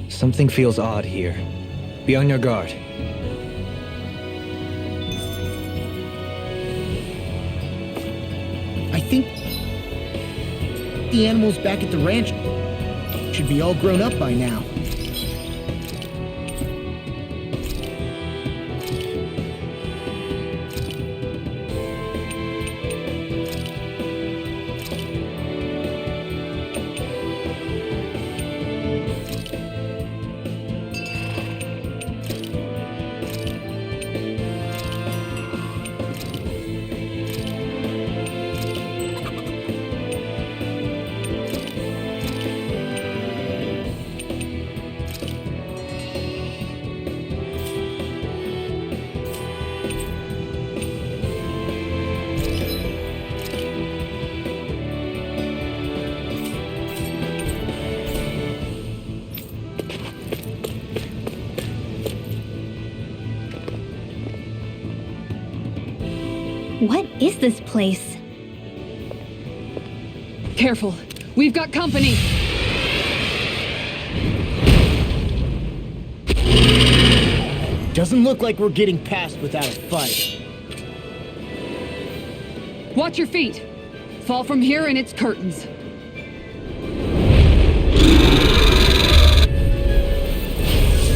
Something feels odd here. Be on your guard. I think the animals back at the ranch should be all grown up by now. What is this place? Careful. We've got company. Doesn't look like we're getting past without a fight. Watch your feet. Fall from here and it's curtains.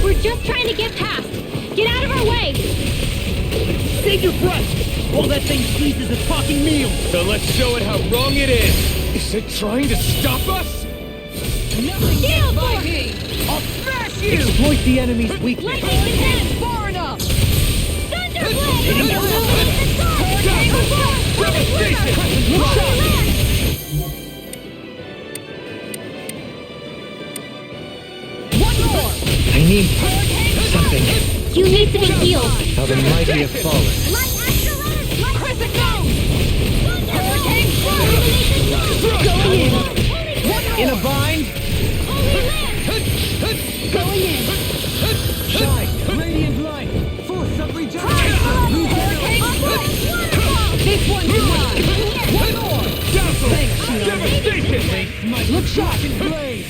We're just trying to get past. Get out of our way! Save your breath! All that thing sees is a talking meal! So let's show it how wrong it is! Is it trying to stop us? Nothing gets by me! I'll smash you! Exploit the enemy's weakness. Lightning can't far enough! Thunderblade! One more! I need something. You need to be healed. How the mighty have fallen. Crescent Moon! Hurricane Strike! Going in! One more! In a bind? Going in! Shine! Radiant light! Force of regeneration! Hurricane Strike! This one's mine! One more! Devastation! Look sharp! Blaze!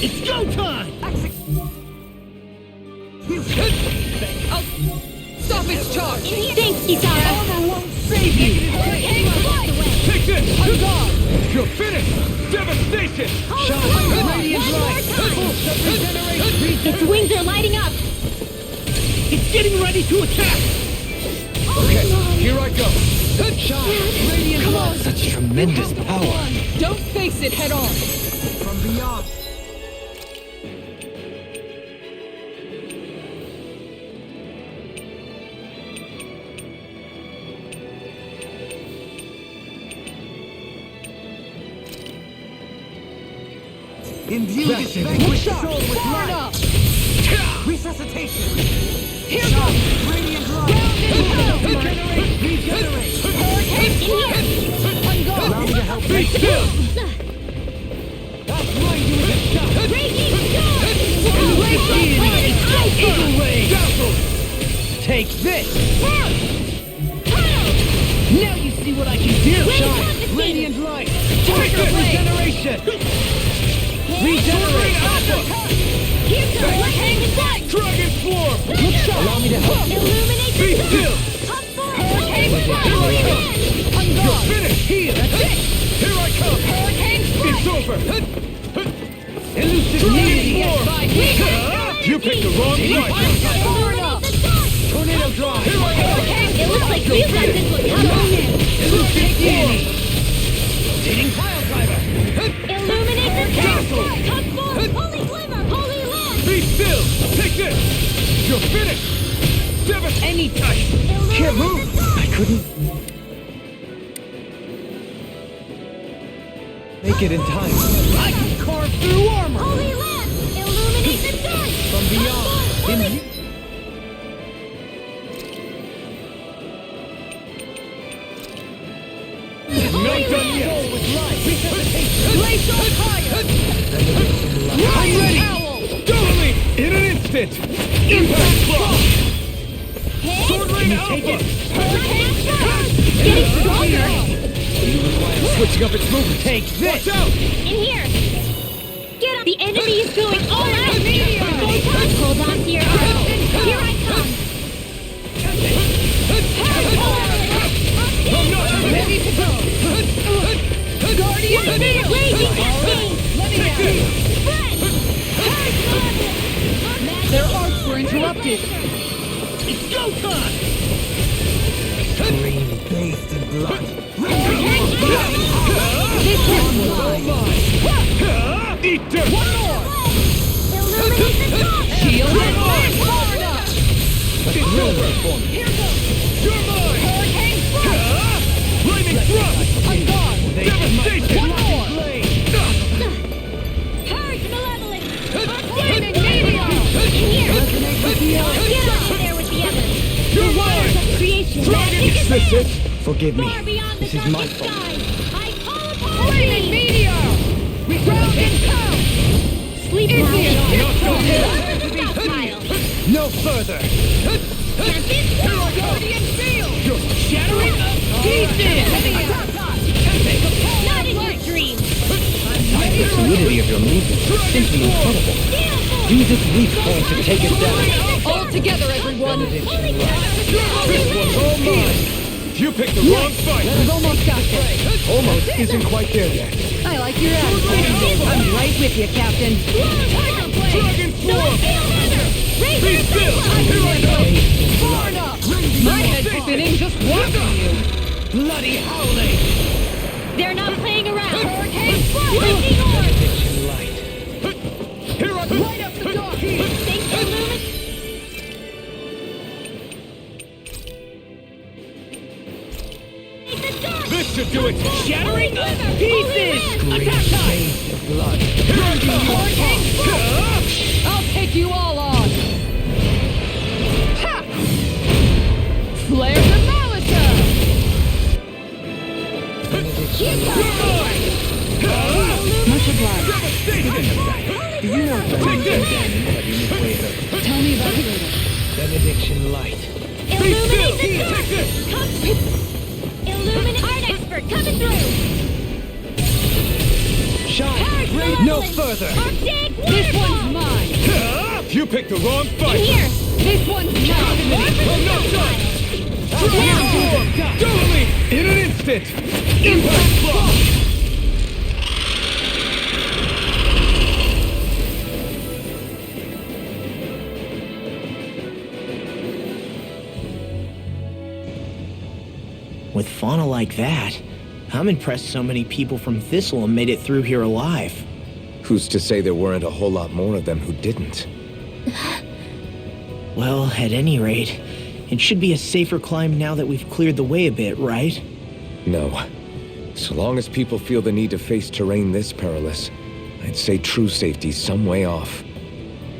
It's go time! Stop its charge! Thanks, Kisara. Armor won't save you! Hurricane Strike! Take this! On guard! You're finished! Devastation! Shine! Radiant light! Force of regeneration! Its wings are lighting up. It's getting ready to attack! Okay, here I go! Shine! Radiant light! Such tremendous power. Don't face it head on! From beyond! Imbue this vanquished soul with Far light! enough! Resuscitation! Here goes! Radiant light! Regenerate! Hurricane Strike! On guard! Allow me to help Be still! I'll blind you with a shot! Raging storm! Eagle Ray! Dazzle! Take this! Now you see what I can do! Confiscated. Radiant light! Take this! Regeneration! Regenerate! Here's the Hurricane Strike! Dragon Swarm! Look sharp! Allow me to help! Illuminate Be the still! Come forward! Hurricane Strike! Holy On You're guard! finished! Here! That's it! Here I come! Hurricane Strike! It's over! Elusive Dragon immunity! Swarm! You picked the wrong fight! Far enough! Tornado drive! Here I go! It looks like we've got this one covered. Elusive immunity! Hitting pile driver! Illuminate the Dazzle! Come forward! Holy glimmer! Holy land! Be still! Take this! You're finished! Devastation! Any touch! Can't move! I couldn't make it in time. I can carve through armor! Holy land! Illuminate the dark! From beyond! Holy... Not done yet! With light! Resuscitation! Blaze on fire! I'm ready! Totally! In an instant! Impact Frost! Sword Rain Take Alpha! it! Hurricane Strike! Getting switching up its movement. Take this! Watch out! In here! Get up! The enemy is going all out! Hold on to your arrow! Here I come! I'm not Ready to go! Guardian field! Blazing cascade! Let me Take down! this! Their arcs were interrupted! It's go time! Green bathed in blood. This one's mine! Eat dirt! One more! Illuminate the top! Shield and far enough! It's over for me. Here goes! You're mine! Hurricane thrust! Lightning thrust! On guard! Devastation! One more! Purge malevolence! Flaming meteor! Here! Resonate with the earth! Get out of there with the others! You're The waters mine! of creation! Dragon! Magic Is this it? Forgive me. Far beyond the This is my darkest fault. skies! I call upon Flaming thee! meteor! We ground and pound! Sleep Is now, it Lord. this Stockpile. No further! Can't this world! Guardian field! You're shattering! Pieces! Not in your dreams! The fluidity of your movement is simply incredible. Steel force! Use this weak point to take it down. All together, everyone! Holy This one's all mine! You picked the wrong fight! We've almost got this! Almost isn't quite there yet. I like your attitude! I'm right with you, Captain! Tiger Blade! Dragon form! Be Razor still! Here I go! Far enough! My head's spinning just watching you! Bloody howling! They're not playing around! Hurricane thrust! Lightning orb! Benediction light. Here I go! Right up the dark! Think illuminate the dark! This should do it! Shattering! Pieces! Green bathed in blood. Here I go! Hurricane thrust! I'll take you all on! Ha! Flare Demolisher! Benediction light. Much obliged. Devastation! Do you know that Take this! Tell me about it later. Benediction light. Be still! Illuminate the dark! Take this! Illuminate art expert coming through! Shine! Raid no further! Arctic This waterfall! one's mine! You picked the wrong In fight! here! This one's mine! I'm not done! Dragon form! Totally! In an instant! Impact block! With fauna like that, I'm impressed so many people from Thistleum made it through here alive. Who's to say there weren't a whole lot more of them who didn't? Well, at any rate, it should be a safer climb now that we've cleared the way a bit, right? No. So long as people feel the need to face terrain this perilous, I'd say true safety's some way off.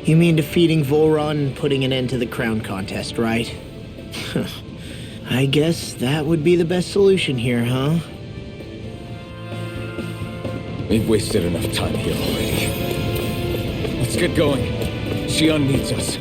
You mean defeating Volron and putting an end to the crown contest, right? I guess that would be the best solution here, huh? We've wasted enough time here already. Let's get going. Xion needs us.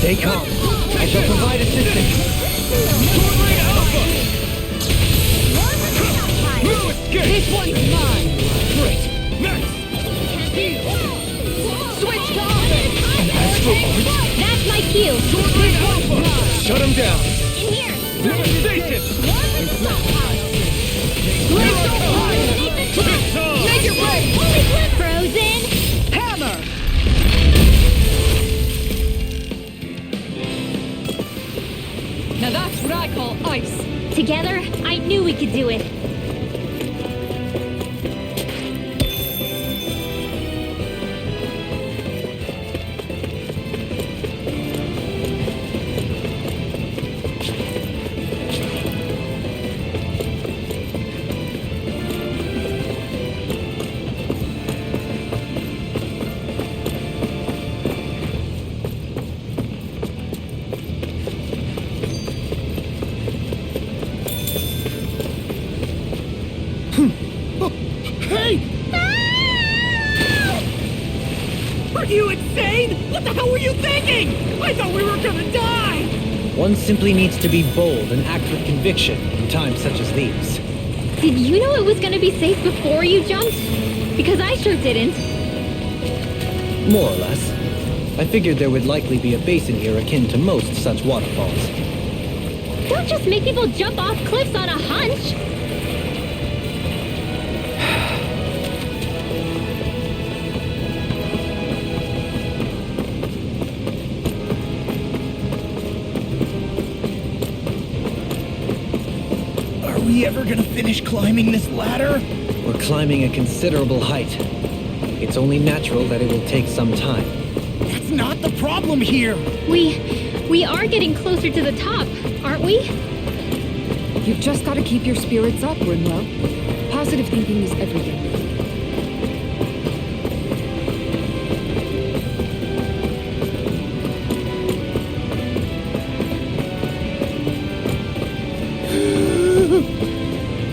Stay calm. I shall provide assistance. This one's mine! Great! Next! Switch to offense! That's my cue. Shut him down! In Devastation! Make it rain! Holy flip! Frozen! Hammer! Now that's what I call ice. Together, I knew we could do it. Are you insane? What the hell were you thinking? I thought we were gonna die! One simply needs to be bold and act with conviction in times such as these. Did you know it was gonna be safe before you jumped? Because I sure didn't. More or less. I figured there would likely be a basin here akin to most such waterfalls. Don't just make people jump off cliffs on a hunch. Are we ever gonna finish climbing this ladder? We're climbing a considerable height. It's only natural that it will take some time. That's not the problem here! We are getting closer to the top, aren't we? You've just got to keep your spirits up, Grimwell. Positive thinking is everything.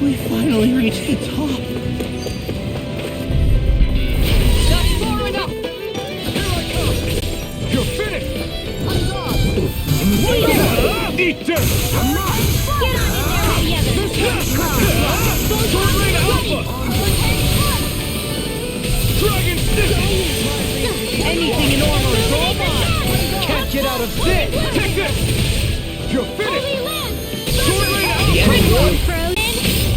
We finally reached the top. That's far enough! Here I come! You're finished! Eat dirt! Get on in there together. Sword Rain Alpha! Dragon Stitch! Anything in armor is all mine! Can't get out of this! Take this! You're finished! Sword Rain Alpha! Frozen!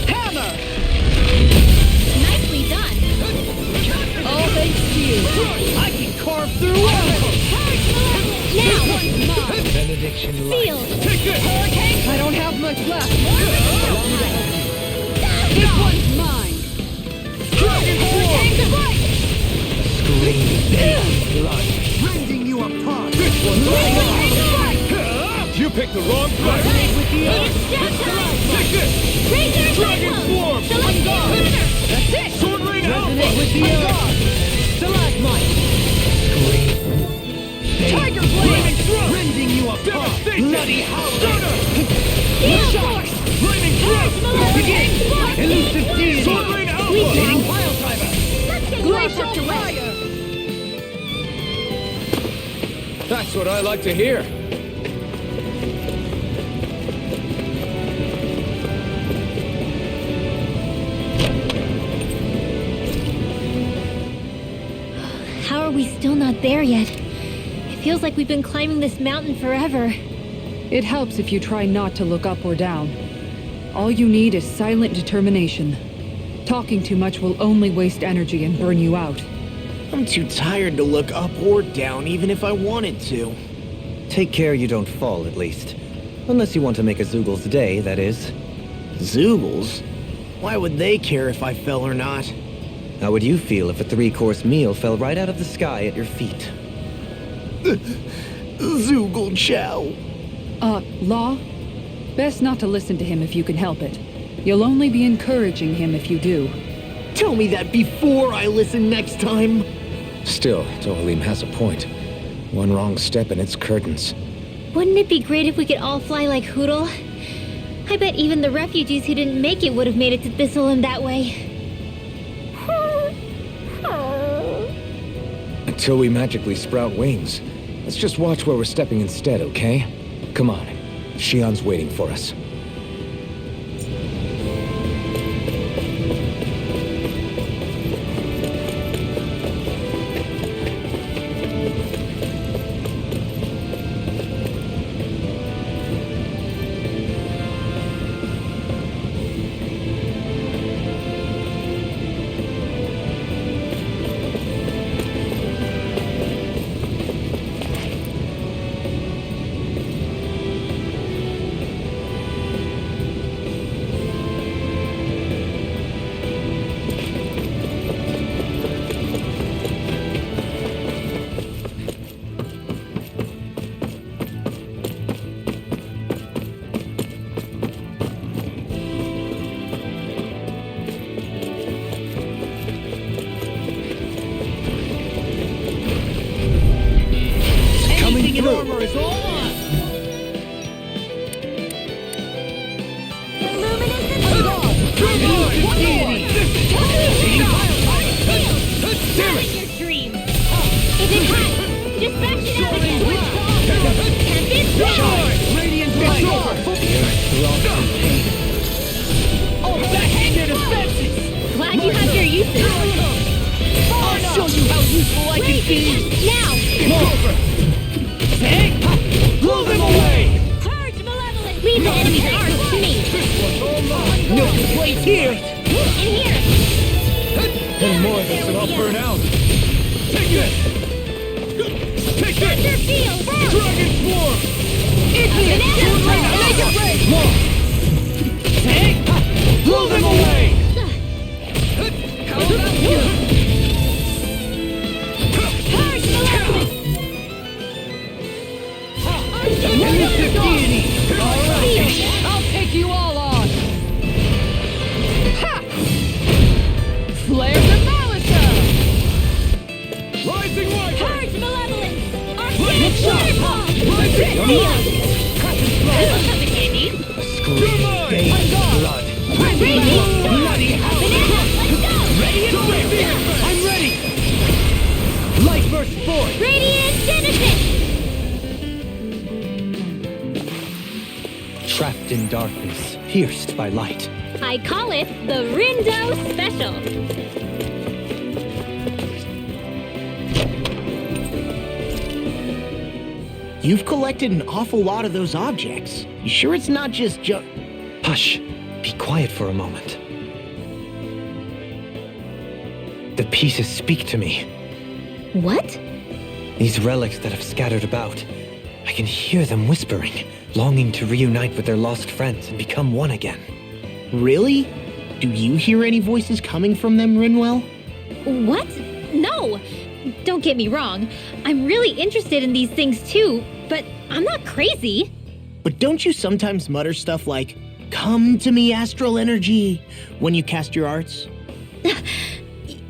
Hammer! Nicely done. All thanks to you. I can carve through anything! Now, Benediction sealed. Take this! I don't have much left. This one's mine. Dragon Swarm! Blood, rending you apart! This one's mine! You picked the wrong fight! It's shot time. Take this! Razor Dragon cyclone. Swarm! Celestial Runner. That's it. Sword Rain Alpha! with the Stalagmite. Tiger Blade. Flaming Thrust! rending you apart! Devastation! Bloody howler! Stunner! Steel Force. Flaming Thrust! Begin! Elusive deity! Sword Rain Alpha! Leading pile driver! Let's get Glacial you off fire. That's what I like to hear. How are we still not there yet? It feels like we've been climbing this mountain forever. It helps if you try not to look up or down. All you need is silent determination. Talking too much will only waste energy and burn you out. I'm too tired to look up or down, even if I wanted to. Take care you don't fall, at least. Unless you want to make a Zoogel's day, that is. Zoogles? Why would they care if I fell or not? How would you feel if a 3-course meal fell right out of the sky at your feet? Zoogle chow. Law? Best not to listen to him if you can help it. You'll only be encouraging him if you do. Tell me that before I listen next time. Still, Dohalim has a point. One wrong step and it's curtains. Wouldn't it be great if we could all fly like Hootle? I bet even the refugees who didn't make it would have made it to Thistleland that way. Until we magically sprout wings. Let's just watch where we're stepping instead, okay? Come on. Shion's waiting for us. Anything in armor is all on! Damn it! Your dreams. Is it hot? Just bash it out again. Can't this Charge! Radiant light! Oh, back their defenses! Glad you have your uses. I'll show you how useful I can be! Now! Take! Blow them away! Purge malevolence! Leave the enemy's arms to me. No place here! In here! Any more of this and I'll burn out. Take this! Take Thunder this! field! Dragon Swarm! Igneous! Make it rain! Take! Blow them away! How about you? Purge malevolence! Elusive deity! Alright! I'll take you all on! Ha! Flare the Malisa! Rising light! Purge malevolence! Arcane waterfall! This looks like a candy. Blood. Radiant storm! Banana, let's go! Ready? I'm ready! Light burst forth! Radiant Genesis! Trapped in darkness, pierced by light. I call it the Rindo Special. You've collected an awful lot of those objects. You sure it's not just Hush. Be quiet for a moment. The pieces speak to me. What? These relics that have scattered about. I can hear them whispering, longing to reunite with their lost friends and become one again. Really? Do you hear any voices coming from them, Rinwell? What? No! Don't get me wrong. I'm really interested in these things too, but I'm not crazy. But don't you sometimes mutter stuff like, "Come to me, astral energy," when you cast your arts?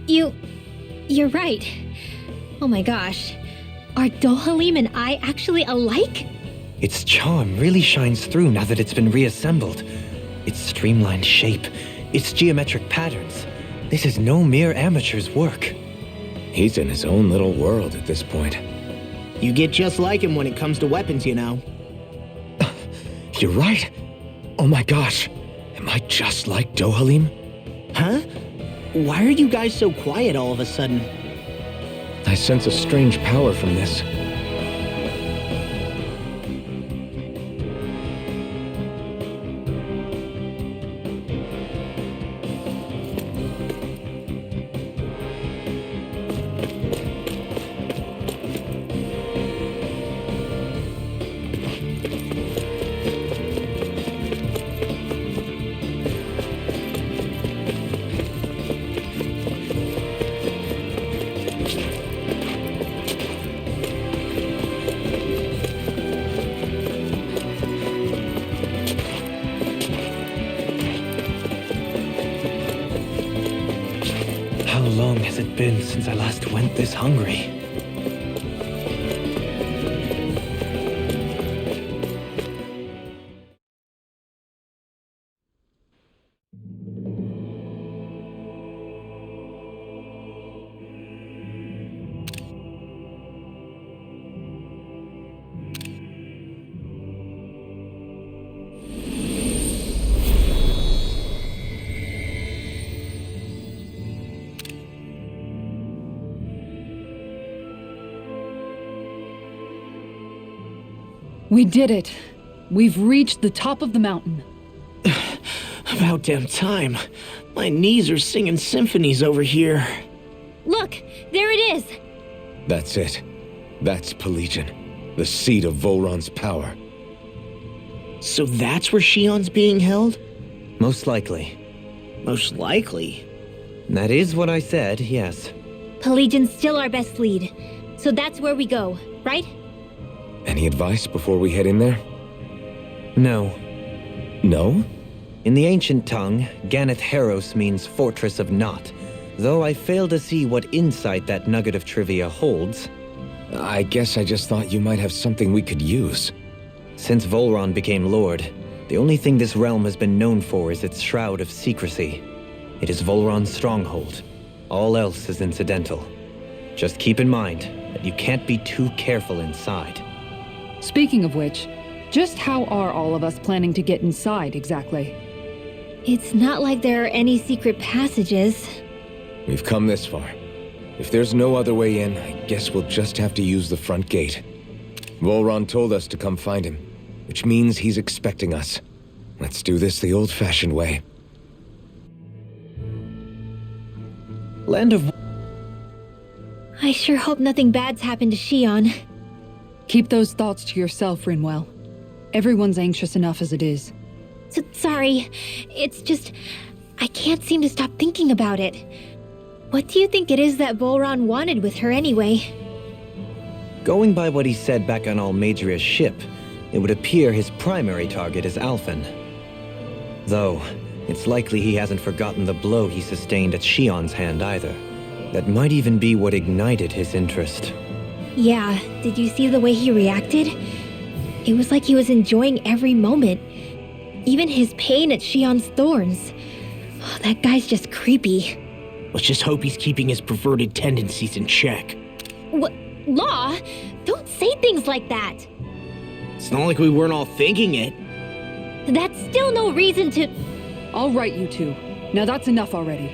You're right. Oh my gosh. Are Dohalim and I actually alike? Its charm really shines through now that it's been reassembled. Its streamlined shape, its geometric patterns. This is no mere amateur's work. He's in his own little world at this point. You get just like him when it comes to weapons, you know. You're right. Oh my gosh. Am I just like Dohalim? Huh? Why are you guys so quiet all of a sudden? I sense a strange power from this. How long has it been since I last went this hungry? We did it. We've reached the top of the mountain. About damn time. My knees are singing symphonies over here. Look, there it is. That's it. That's Pelegion, the seat of Volron's power. So that's where Shion's being held? Most likely. Most likely. That is what I said, yes. Pelagian's still our best lead. So that's where we go, right? Any advice before we head in there? No. No? In the ancient tongue, Ganeth Heros means Fortress of Naught, though I fail to see what insight that nugget of trivia holds. I guess I just thought you might have something we could use. Since Volron became Lord, the only thing this realm has been known for is its shroud of secrecy. It is Volron's stronghold. All else is incidental. Just keep in mind that you can't be too careful inside. Speaking of which, just how are all of us planning to get inside exactly? It's not like there are any secret passages. We've come this far. If there's no other way in, I guess we'll just have to use the front gate. Volron told us to come find him, which means he's expecting us. Let's do this the old-fashioned way. Land of... I sure hope nothing bad's happened to Shion. Keep those thoughts to yourself, Rinwell. Everyone's anxious enough as it is. Sorry, it's just... I can't seem to stop thinking about it. What do you think it is that Volron wanted with her anyway? Going by what he said back on Almadria's ship, it would appear his primary target is Alphen. Though, it's likely he hasn't forgotten the blow he sustained at Shion's hand either. That might even be what ignited his interest. Yeah, did you see the way he reacted? It was like he was enjoying every moment. Even his pain at Shion's thorns. Oh, that guy's just creepy. Let's just hope he's keeping his perverted tendencies in check. What? Law? Don't say things like that. It's not like we weren't all thinking it. That's still no reason to... All right, you two. Now that's enough already.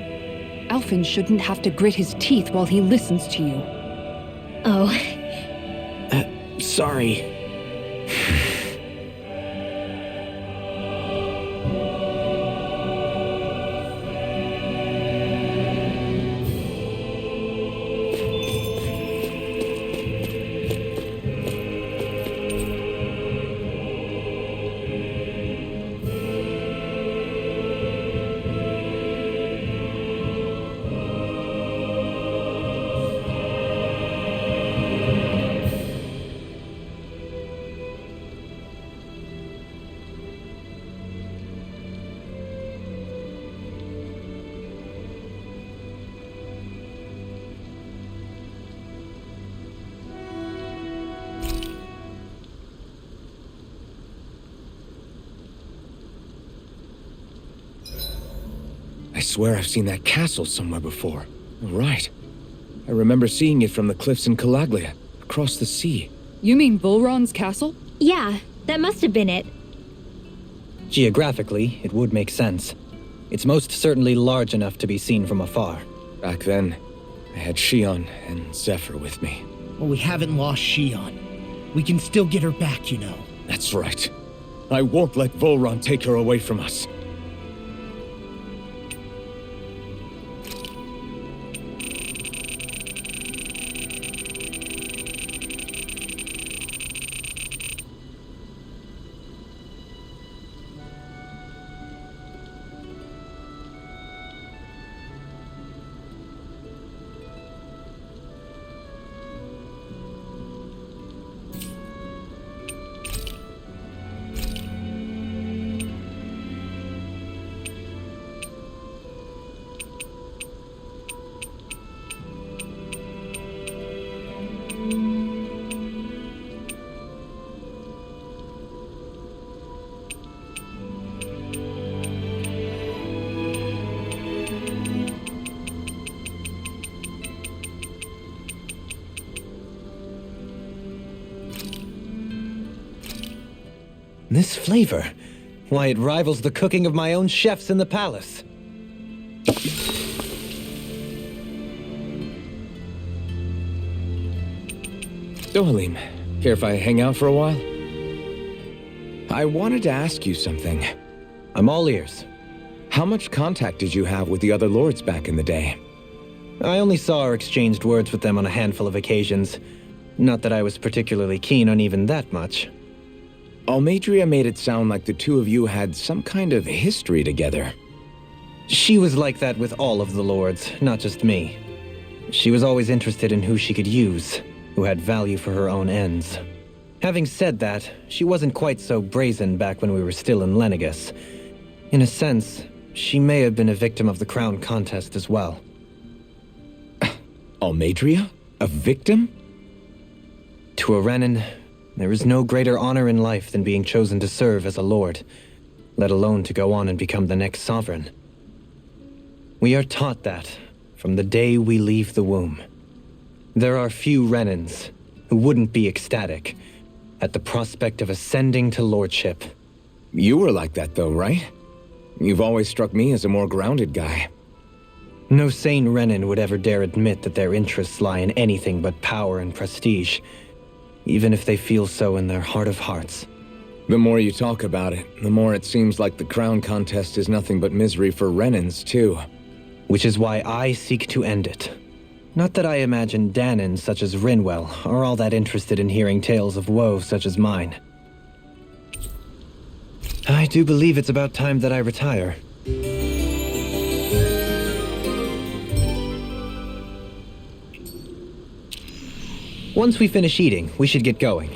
Alphen shouldn't have to grit his teeth while he listens to you. Oh. Sorry. I swear I've seen that castle somewhere before. Right. I remember seeing it from the cliffs in Calaglia, across the sea. You mean Volron's castle? Yeah, that must have been it. Geographically, it would make sense. It's most certainly large enough to be seen from afar. Back then, I had Shion and Zephyr with me. Well, we haven't lost Shion. We can still get her back, you know. That's right. I won't let Volron take her away from us. This flavor, why, it rivals the cooking of my own chefs in the palace. Dohalim, care if I hang out for a while? I wanted to ask you something. I'm all ears. How much contact did you have with the other lords back in the day? I only saw or exchanged words with them on a handful of occasions. Not that I was particularly keen on even that much. Almadria made it sound like the two of you had some kind of history together. She was like that with all of the lords, not just me. She was always interested in who she could use, who had value for her own ends. Having said that, she wasn't quite so brazen back when we were still in Lenegus. In a sense, she may have been a victim of the crown contest as well. Almadria? A victim? To a Renan, there is no greater honor in life than being chosen to serve as a lord, let alone to go on and become the next sovereign. We are taught that from the day we leave the womb. There are few Renans who wouldn't be ecstatic at the prospect of ascending to lordship. You were like that though, right? You've always struck me as a more grounded guy. No sane Renan would ever dare admit that their interests lie in anything but power and prestige, even if they feel so in their heart of hearts. The more you talk about it, the more it seems like the crown contest is nothing but misery for Renans, too. Which is why I seek to end it. Not that I imagine Danans such as Rinwell are all that interested in hearing tales of woe such as mine. I do believe it's about time that I retire. Once we finish eating, we should get going.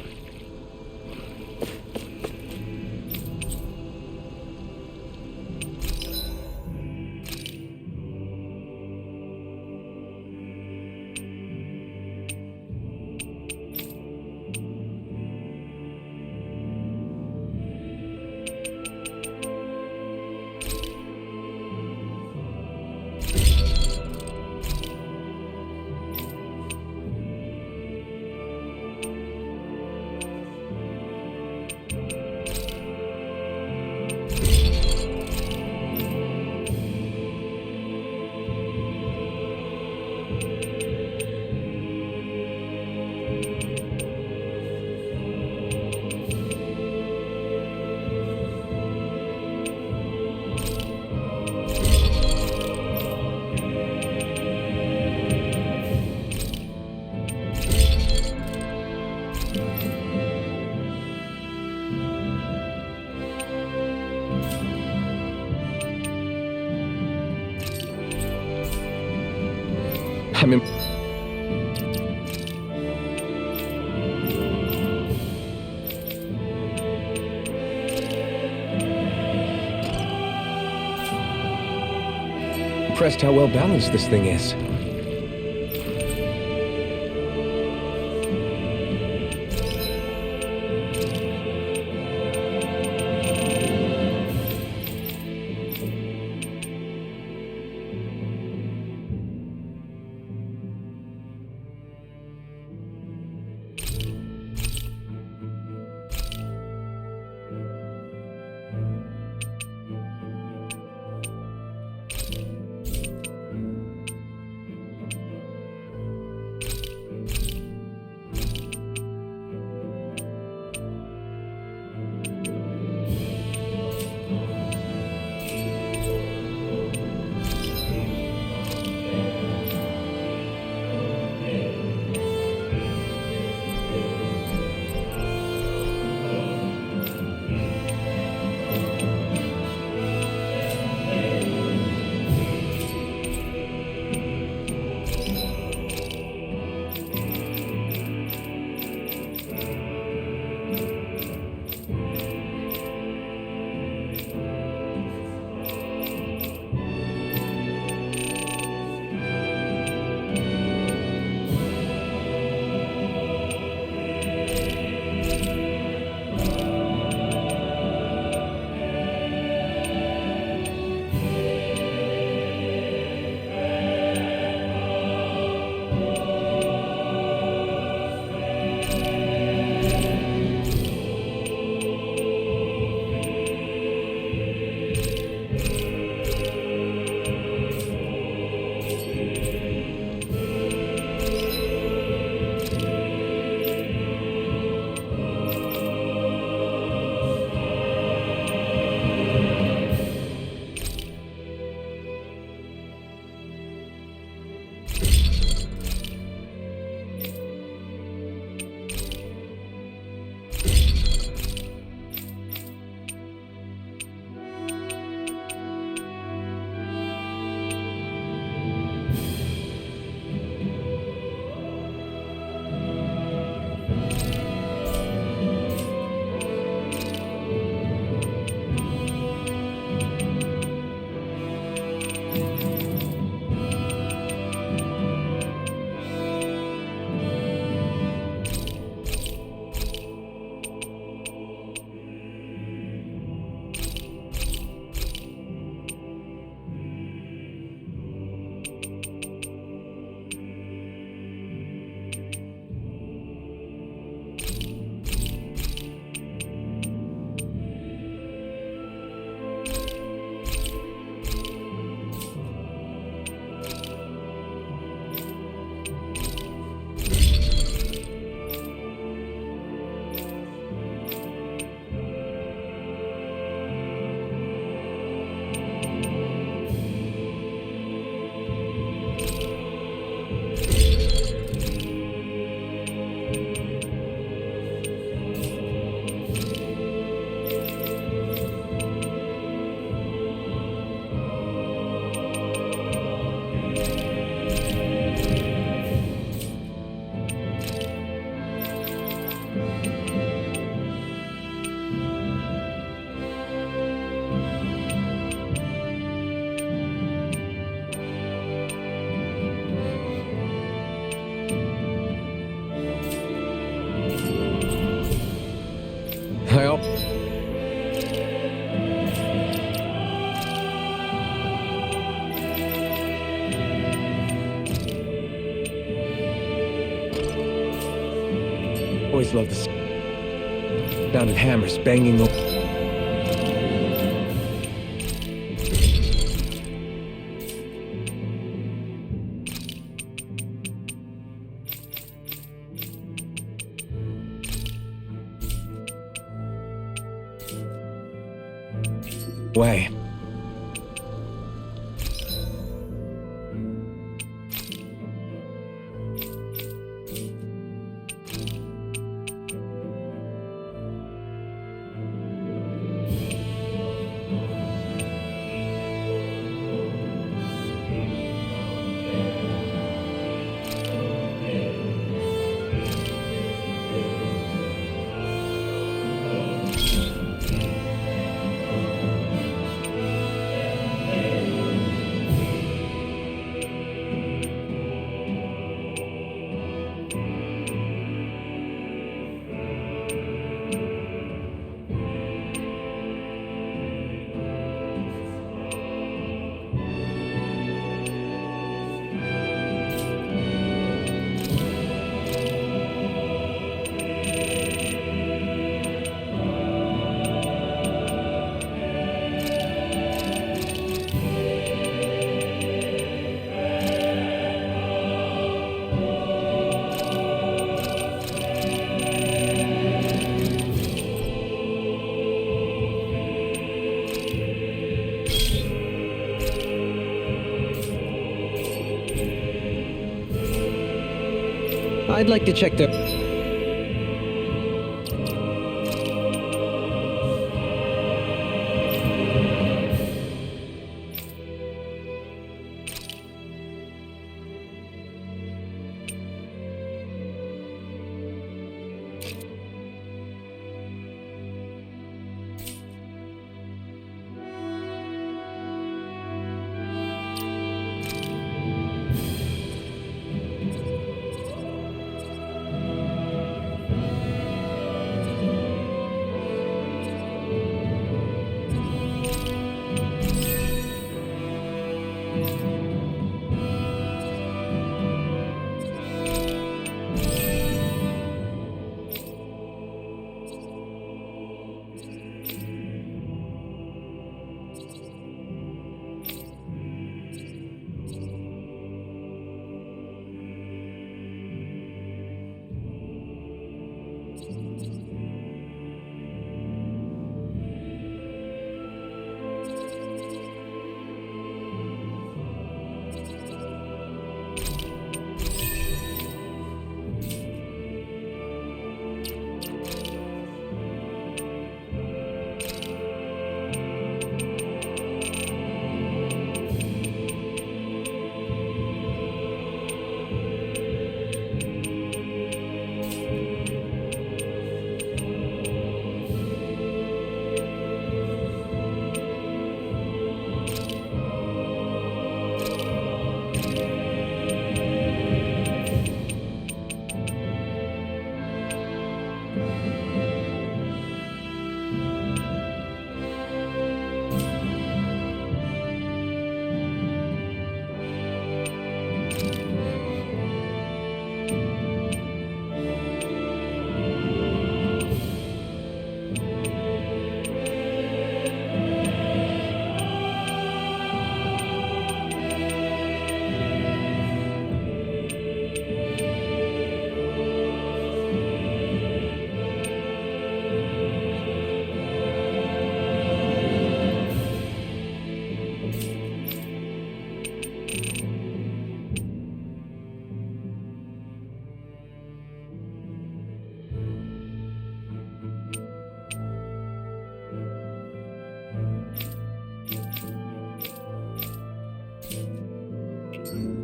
I'm impressed how well balanced this thing is. I'll... Always loved the sound of hammers banging the... way. I'd like to check their...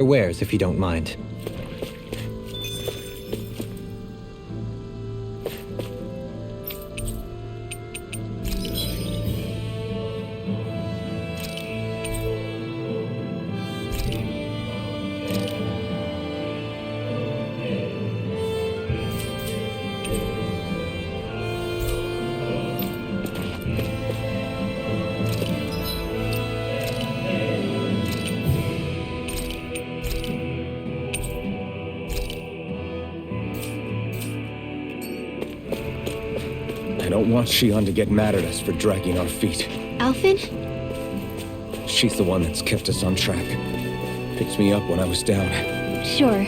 wares, if you don't mind. I don't want Shion to get mad at us for dragging our feet. Alphen? She's the one that's kept us on track. Picked me up when I was down. Sure.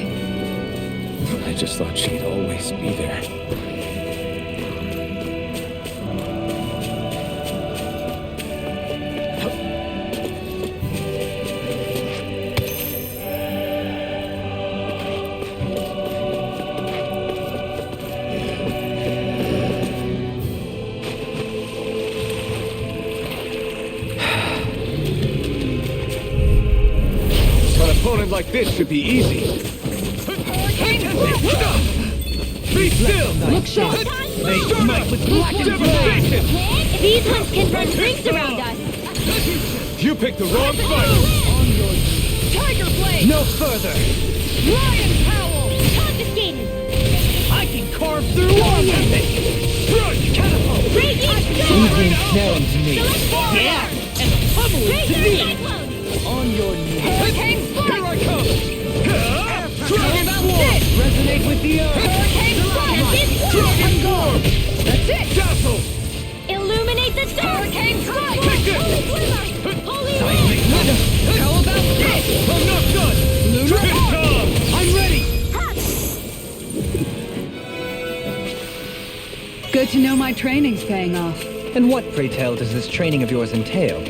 I just thought she'd always be there. Like this should be easy. Be still! Look sharp! They smite with black and Devastation! These hunts can run rings around us! You picked the wrong fight! Tiger Blade! No further! Lion Howl! Confiscated! I can carve through armor! Catapult! Radiant Easy Storm! ensnaring to me! Yeah! And pummeling to Razor me! Cyclone! On your knees! Hurricane Strike! Here I come! Dragon About Swarm! this! Resonate with the earth! Hurricane Strike! Dragon Swarm! That's it! Dazzle! Illuminate the dark! Hurricane Strike! Take this! Holy Glimmer! Holy Seismic Wind! thunder! How about this? I'm not done! Dragon Swarm! I'm ready! Good to know my training's paying off. And what, pray tell, does this training of yours entail?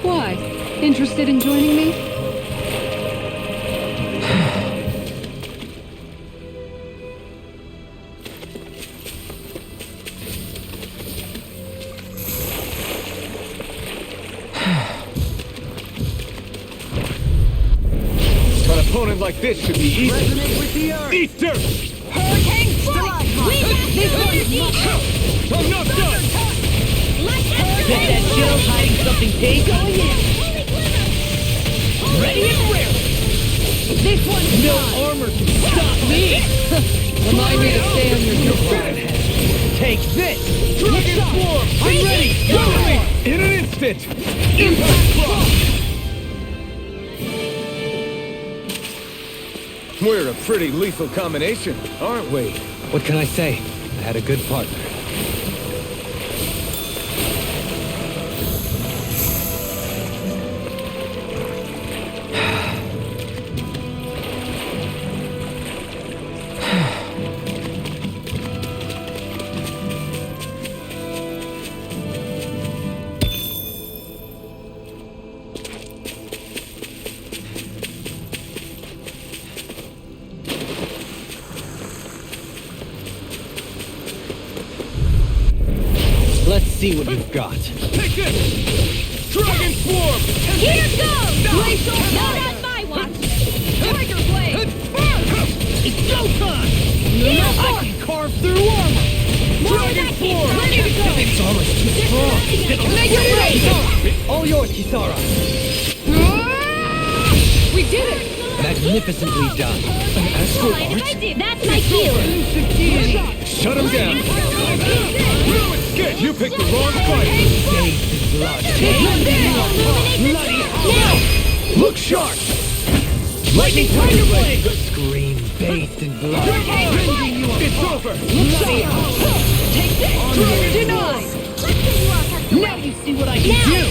Why? Interested in joining me? An opponent like this should be easy. Resonate with the earth! Eat dirt! Hurricane Strike! This one's mine! I'm not done! Think that shell's hiding something big? Holy Glimmer! Ready and ready! This one's No mine! armor can stop me! Remind me to stay on your toes. Take this! Dragon Swarm! I'm ready! Literally! In an instant! Impact Block! We're a pretty lethal combination, aren't we? What can I say? I had a good partner. Let's see what you've got. Take this! Dragon Swarm! Here goes! Glacial Not Fire! on my watch! Tiger Blade! It's go time! Yeah! I can carve through armor! Dragon Swarm! Ready to go! This armor's too strong! Make it rain! All yours, Kisara! We did it! Magnificently done. What did I do? That's my cue! Shut him down! No escape! You picked the wrong fight! Bathed in blood. Illuminate the now! Look sharp! Lightning Tiger Blade! Scream bathed in blood. It's over! Take this! Denied! Now you see what I can do!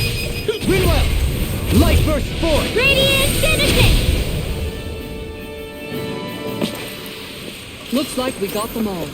Rinwell! Light burst forth! Radiant Citizen! Looks like we got them all.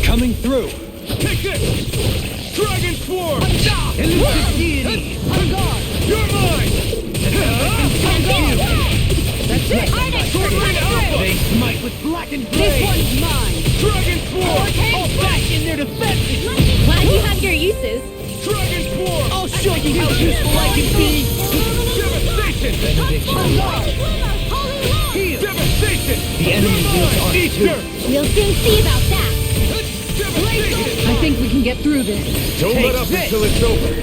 Coming through. Take this! Dragon Swarm! Elusive deity! On guard! You're mine! That's it! Swordling Alpha! They smite with blackened This blade! one's mine! Dragon Swarm! All back in their defenses! Glad you have your uses. Dragon Swarm! I'll show you how useful I can be! Devastation! Holy Wind! Devastation! The enemy will Eat dirt! We'll soon see about that. Devastation! can get through this. Don't let up until it's over.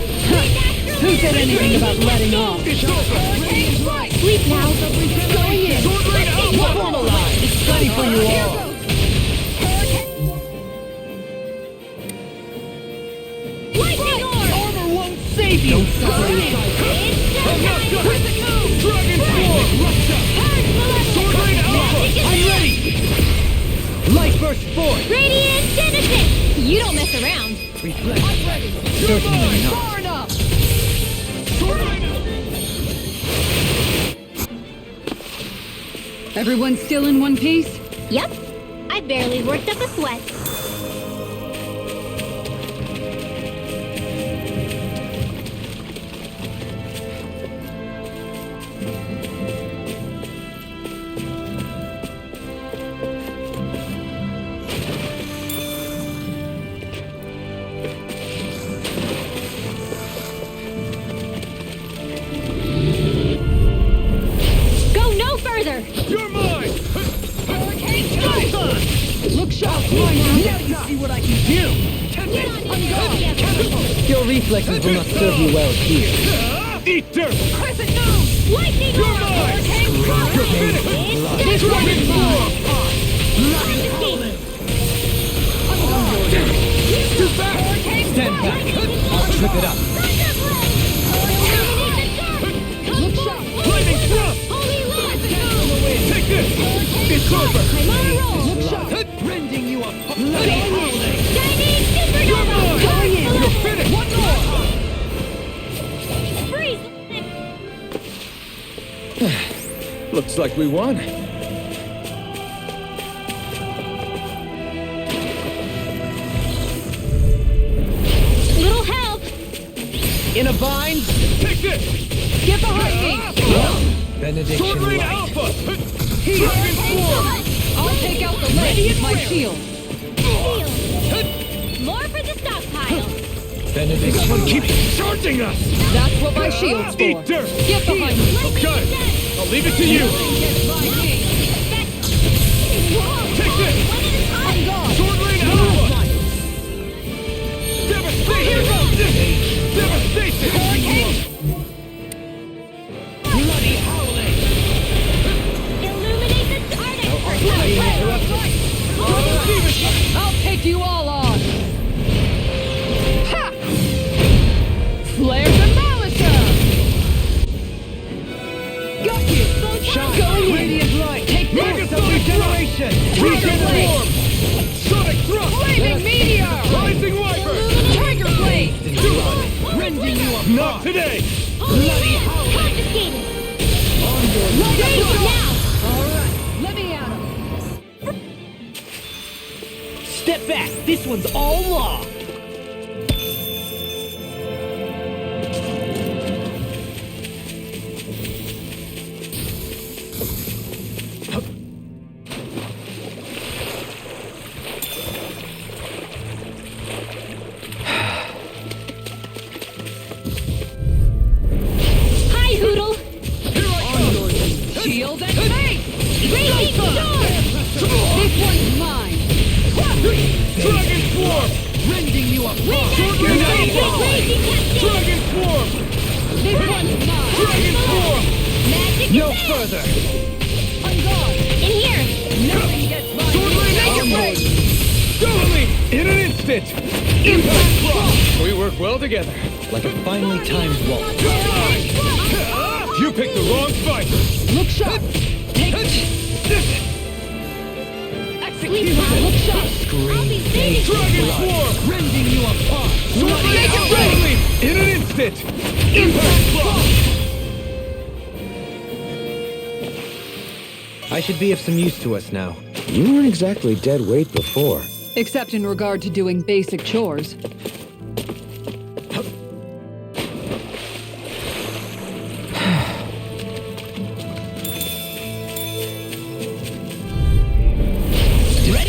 Who said anything about letting off? It's over. Sleep now. Going in. Sword Rain Alpha! Formalize. It's plenty for you all. Lightning orb. Armor won't save you. It's Dragon Swarm! Sword Rain Alpha! I'm ready. Light burst forth. Radiant Genesis. You don't mess around. Reflect. Certainly not. Far enough! Sword Rain Everyone still in one piece? Yep. I barely worked up a sweat. Go no further. You're mine! Look sharp! Now you see what I can do. Your reflexes will not serve you well here. Eat dirt! Crescent moon! Lightning You're orb. mine! Hurricane You're It's Dragon Swarm! Too fast! Stand back. I'll trip it up. Look sharp. Lightning Thrust! Holy Lord. Take this! It's over! I'm on a roll. Look sharp. Rending you up. Bloody howling. Shining You're supernova. mine! Going in. You're finished! One more! Freeze. Looks like we won. Little help. In a bind. Take this! Get behind me! Benediction Sword Rain light. Alpha! Dragon Swarm! I'll take out the ledge with my shield. More for the stockpile. Benediction Keep light. charging us! That's what my shield's for. Eat dirt! Get behind me! Okay, I'll leave it to you! Take this! I'm gone! Sword Rain Alpha! Devastation! Devastation! Bloody howling. Illuminate the artifact. I'll take you all on! Ha! Flare the Malicer! Got you! Shine. Going in! Radiant light. Take Mega this. Sonic Regeneration. Dragon Swarm! Sonic Thrust! Flaming Meteor! Rising Wyvern! Tiger Blade! Rending you up. Not today! Bloody confiscated. Ready now. Alright, let me at him! Step back. This one's all law. Hi, Hoodle. Shield and face! Raging storm. This one's mine! Dragon Swarm! Rending you up. Sword Rain Alpha! Raging cascade. Dragon Swarm! This one's mine! Dragon Swarm! Magic No attack. further. I'm gone! In here. Nothing gets by Sword me! Rain Alpha! Dueling in an instant! Impact Block! We work well together. Like a finely timed waltz. You picked the wrong fight! Look sharp! Take this! Sleep now. Look sharp! I'll be saving Dragon Swarm! Rending you apart. Sword Rain Alpha! In an instant! Impact Block! I should be of some use to us now. You weren't exactly dead weight before. Except in regard to doing basic chores.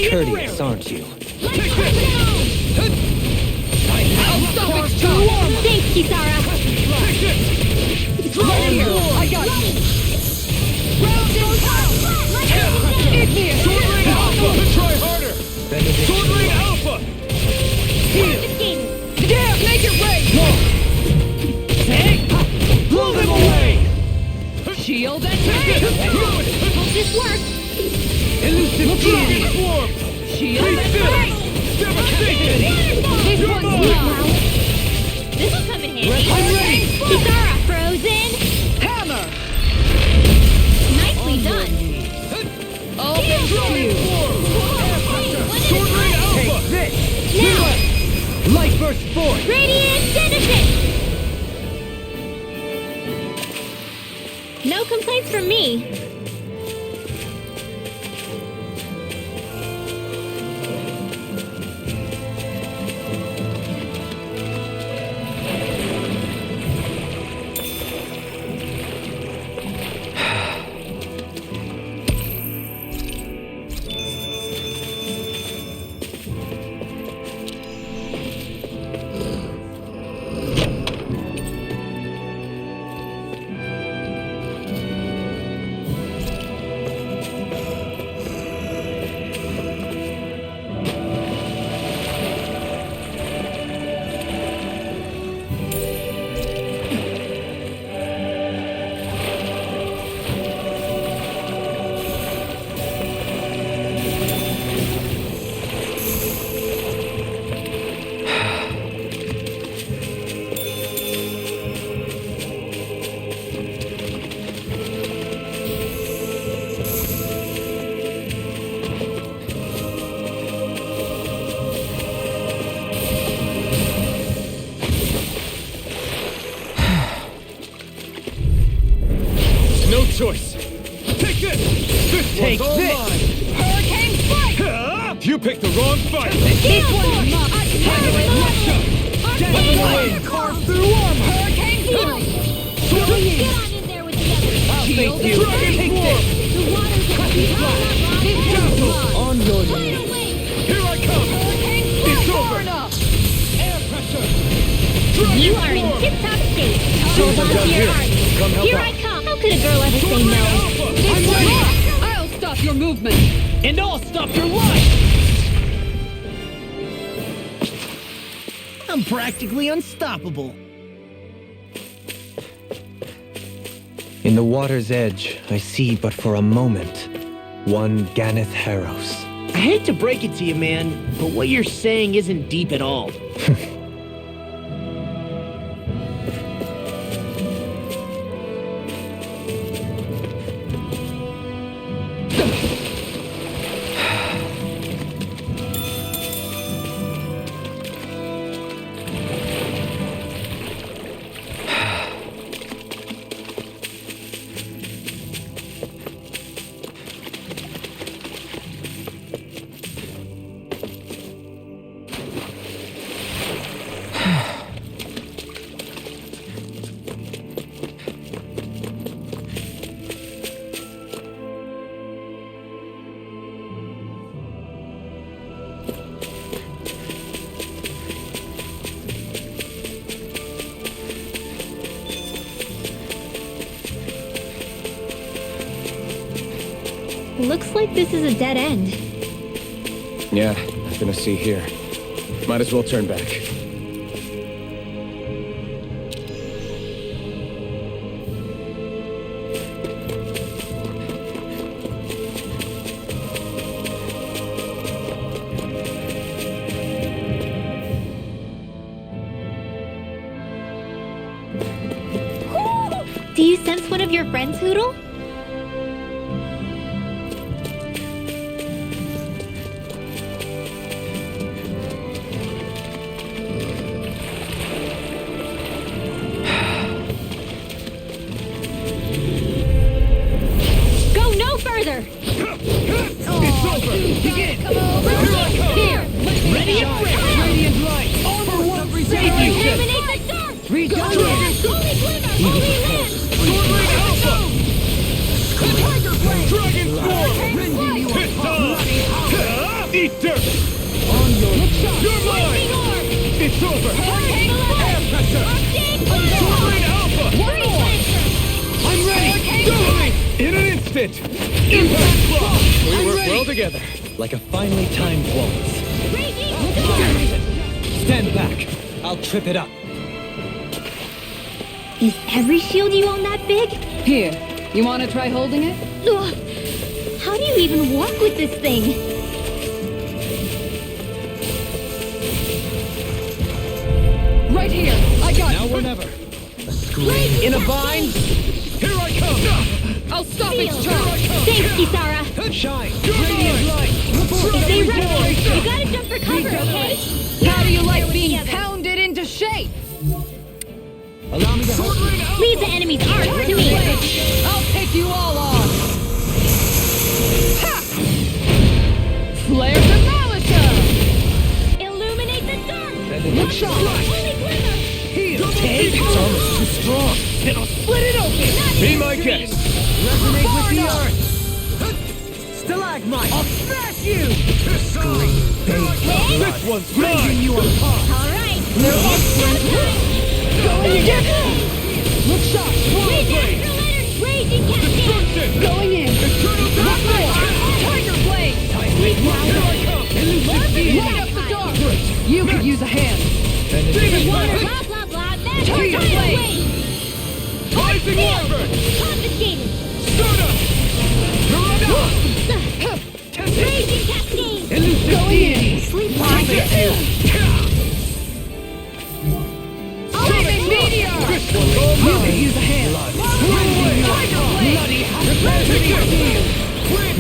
Courteous, aren't you? I'll stop its warm! Thanks, Kisara. Right here! I got you! Round and pound! Igneous! Sword Rain Alpha! Try harder! Benediction Sword Rain light. Alpha! Confiscated. burst forth! Radiant Genesis! No complaints from me. No choice. Take this! This Take one's all this! mine! Hurricane Strike! You picked the wrong fight! This one's not Carve through armor! Hurricane Heal! Get on in there with the others! I'll face you! Dragon Take form! this! The waters are Castle! On your Right knees! away! Here I come! Hurricane It's Strike! over! Air pressure! You are in tip-top shape. Hold on to your heart. Come help Here out. I come. How could a girl ever say no? I'm ready! I'll stop your movement! And I'll stop your life! I'm practically unstoppable. In the water's edge, I see but for a moment one Ganeth Haros. I hate to break it to you, man, but what you're saying isn't deep at all. Looks like this is a dead end. Yeah, nothing to see here. Might as well turn back. Do you sense one of your friends, Hoodle? Go no further! It's over! Begin! Come over! Here! Ready and ready! Radiant light! Armor won't save you! Eliminate the dark! Redone! Holy glimmer! Holy land! Sword Lane Alpha! Tiger blade! Dragon Form! Rending you Pit time! Eat dirt! On your You're Lightning mine! orb! It's over! Hurricane Air pressure! Sword Lane Alpha! One more! I'm ready! Dominate! In an instant! Impact block! We work well together. Like a finely timed waltz. Stand back. I'll trip it up. Is every shield you own that big? Here, you want to try holding it? Ugh. How do you even walk with this thing? Right here! I got Now it! or never. In a bind! Here I come! I'll stop Seal. its charge! Thanks, Kisara. Shine. Radiant light! If they run, you gotta jump for cover, okay? How do you like being Together. pounded Leave the enemy's arts to me. I'll take you all on! Ha! Flare the Malika! Illuminate the dark. Look shot! Holy glimmer. Take. It's almost too strong. It'll split it open. Be my guest. Resonate with the earth. Stalagmite. I'll smash you. This one's mine. You apart. All right. Look shot! Raging cascade. Destruction. Going in! Eternal One more! damnation. Tiger Blade! Here I come. Light up the dark! You could use a hand! Demon Blah, Blade. blah, blah. Magic Tiger Tiger Blade. Blade. Rising Wyvern. Confiscated. Soda. Raging cascade. Going in! Sleepwalker. Flaming Meteor! This one's all You mine. could use a hand! Tiger Blade!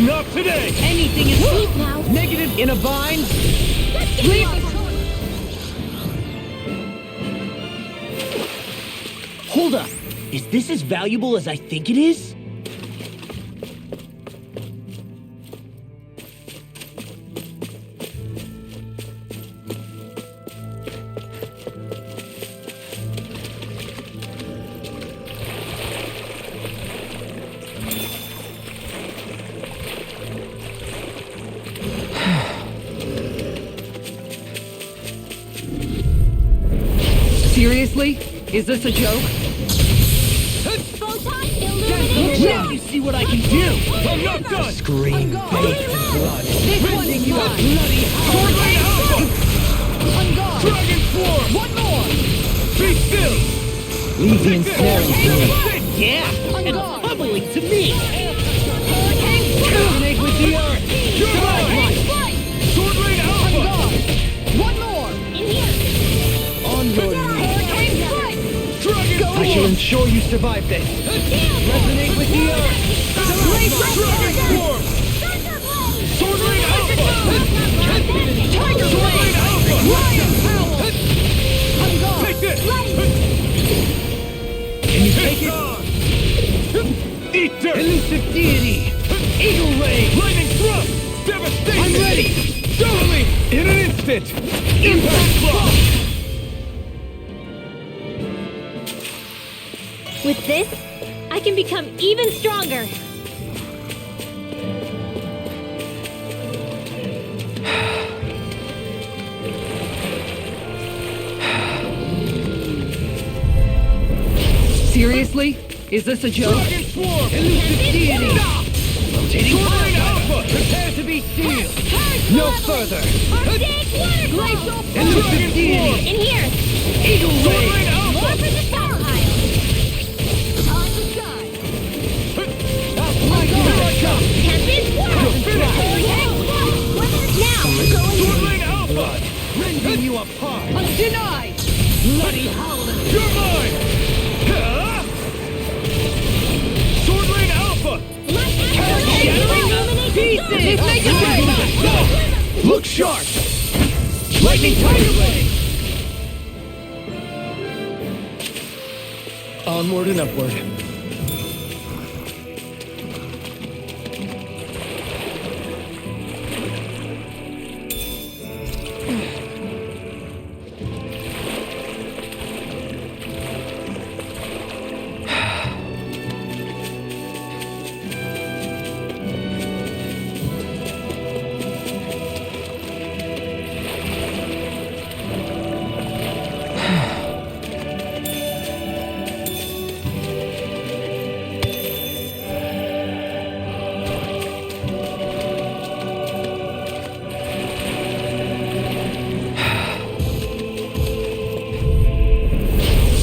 Not today. Anything is Sleep now. Negative in a bind. Leave the Hold up. Is this as valuable as I think it is? Seriously? Is this a joke? Photon illuminate. Now you see what I can do. I'm not done. Scream, faith, and blood. This one's mine! On guard! Dragon Swarm. One more! Be still. Leave the ensnaring to me. Yeah, and guard. bubbling to me. Resonate with the earth! Sword Rain On Alpha. guard! One more! In here. On your knees. Hurricane strike! Dragon I shall ensure you survive this. Resonate with the earth. Dragon Swarm. Sword Rain Alpha. Tiger Sword Rain Blade! Alpha. Lion Power! On guard! Take this. Can you take it? Eat dirt. Elusive deity. Eagle ray. Lightning thrust. Devastation. I'm ready. Double me in an instant. Impact block. With this, I can become even stronger. Seriously? Is this a joke? Dragon Swarm. Elusive deity. Rotating Sword Rain alpha. Alpha. Prepare to be sealed. No further. Arctic waterfall. Elusive deity. In here. Eagle Sword ray. Rain More Alpha. for the stockpile. On the sky! My God. Tempest swirl. Now, Sword Rain Alpha. Rending you apart. Denied! Bloody howling. You're mine. Sword Rain Alpha. Pieces. Make it right! Look sharp. Lightning tiger blade. Onward and upward.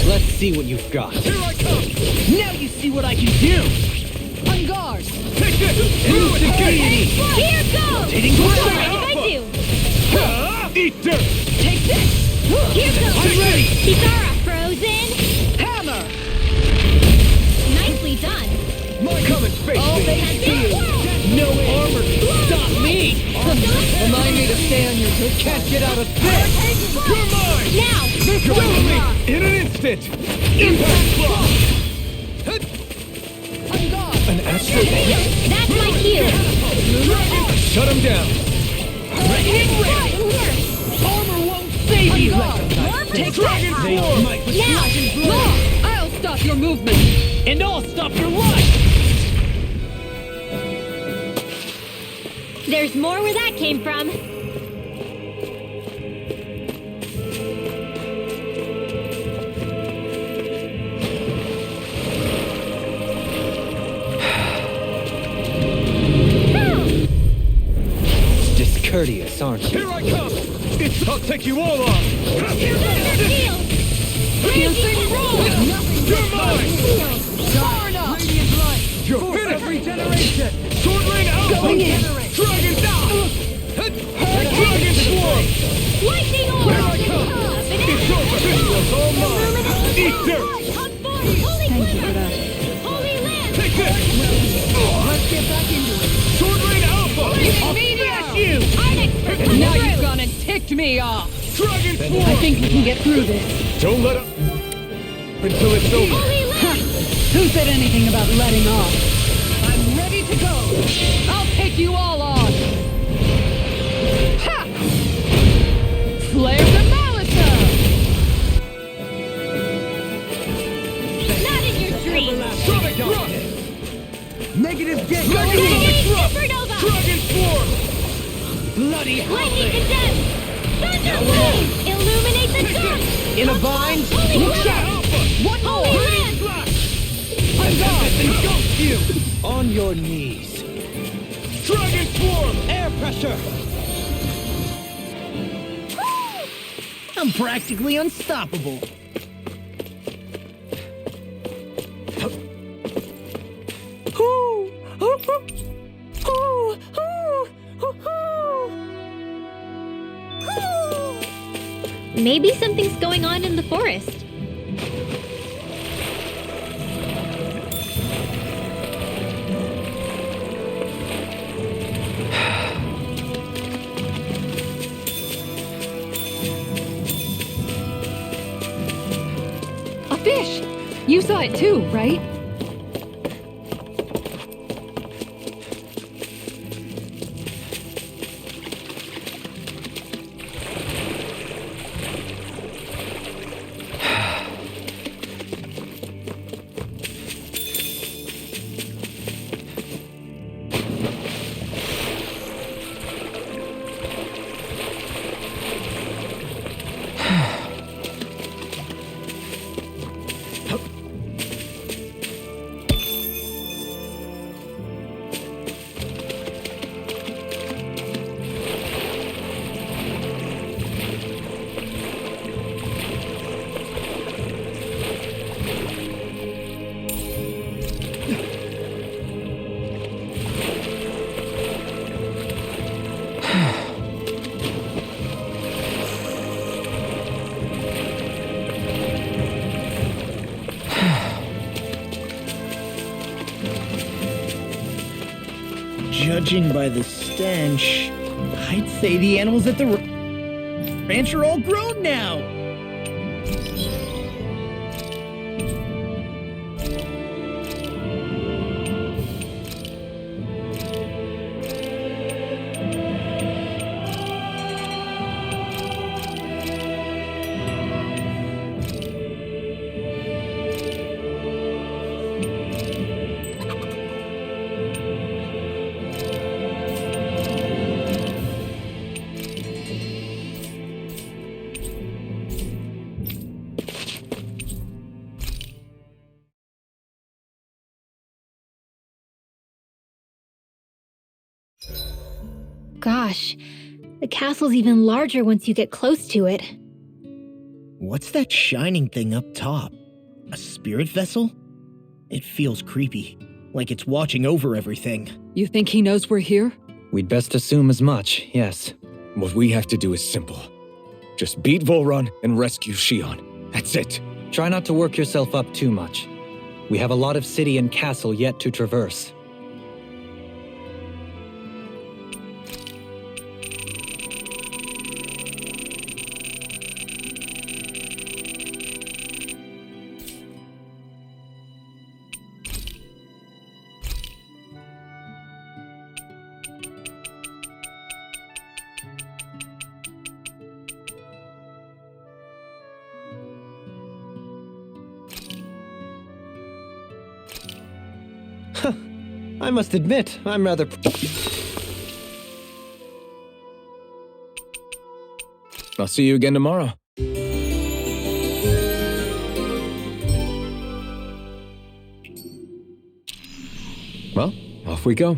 Let's see what you've got. Here I come. Now you see what I can do. On guard! Take this. Elusive deity. Here goes. Rotating All blade. right, if I do. Eat dirt. Take this! Here goes. I'm ready. Kisara frozen. Hammer! Nicely done. Come and face All me. they feel! No armor can stop me. Remind me to stay on your good. Can't get out of this. You're mine. Now, this Double one's me lost. in an instant. instant! Impact block! An astral... That's my cue. Shut him down! Armor won't save you! Take Dragon Form! Now! I'll stop your movement! And I'll stop your life! There's more where that came from. Discourteous, aren't you? Here I come! I'll take you all on! You're You're mine! You're finished! Regeneration! Sword Lane Alpha! Going in. Dragon down! Dragon Swarm! Lightning orb! Here I come! It's over! This was all mine! Eat dirt! Holy Thank you for that. Holy land! Take this! Let's get back into it! Sword Lane Alpha! Smash you! Now you've gone and ticked me off! Dragon Swarm! I think we can get through this. Don't let up until it's over. Holy land! Who said anything about letting off? I'm ready to go! I'll take you all on! Ha! Flare the Malisa! Not in your dreams! Sonic Rush! Negative gate! Sonic Rush! Supernova! Dragon Swarm! Bloody Lightning condemned! Thunder wave! Illuminate the dark! In a bind? Holy Look land! out! Alpha! What holy land? I'm gone! Engulf you! On your knees. Dragon Swarm! Air pressure! I'm practically unstoppable. Maybe something's going on in the forest. A fish! You saw it too, right? Judging by the stench, I'd say the animals at the ranch are all grown now. Gosh, the castle's even larger once you get close to it. What's that shining thing up top? A spirit vessel? It feels creepy, like it's watching over everything. You think he knows we're here? We'd best assume as much, yes. What we have to do is simple. Just beat Volron and rescue Shion. That's it. Try not to work yourself up too much. We have a lot of city and castle yet to traverse. I must admit, I'm rather... I'll see you again tomorrow. Well, off we go.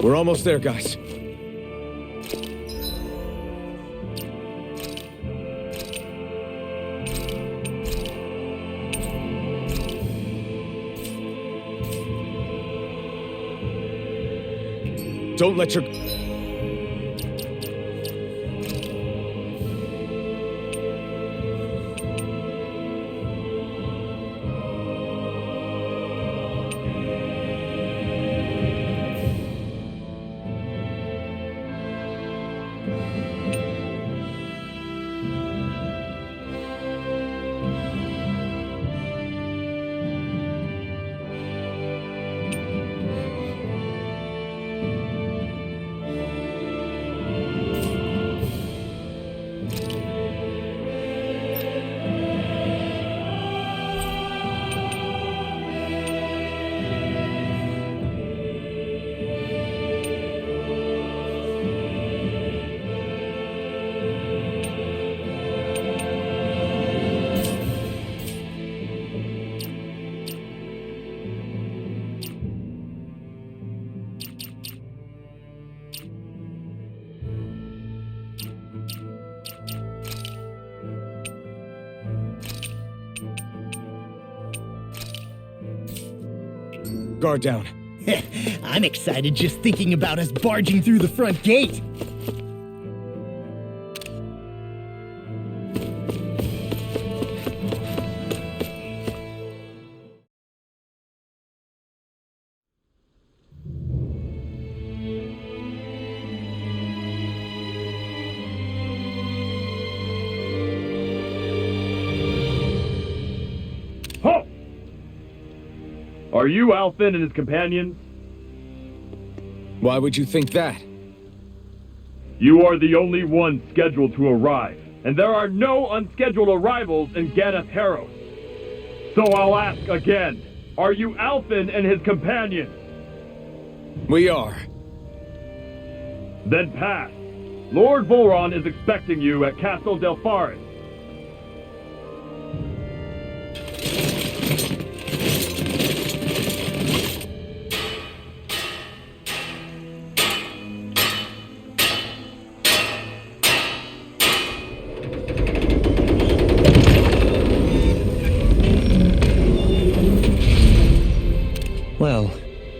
We're almost there, guys. Don't let your... Guard down. I'm excited just thinking about us barging through the front gate. Halt! Are you Alfin and his companions? Why would you think that? You are the only one scheduled to arrive, and there are no unscheduled arrivals in Ganeth Haros. So I'll ask again, are you Alfin and his companions? We are. Then pass. Lord Volron is expecting you at Castle del Fharis. Well,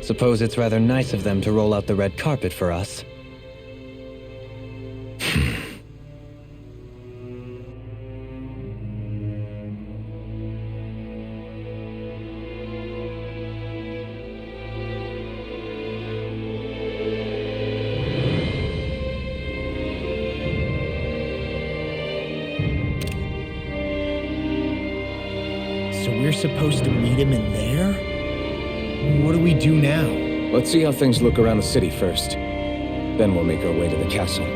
suppose it's rather nice of them to roll out the red carpet for us. So we're supposed to meet him in there? What do we do now? Let's see how things look around the city first. Then we'll make our way to the castle.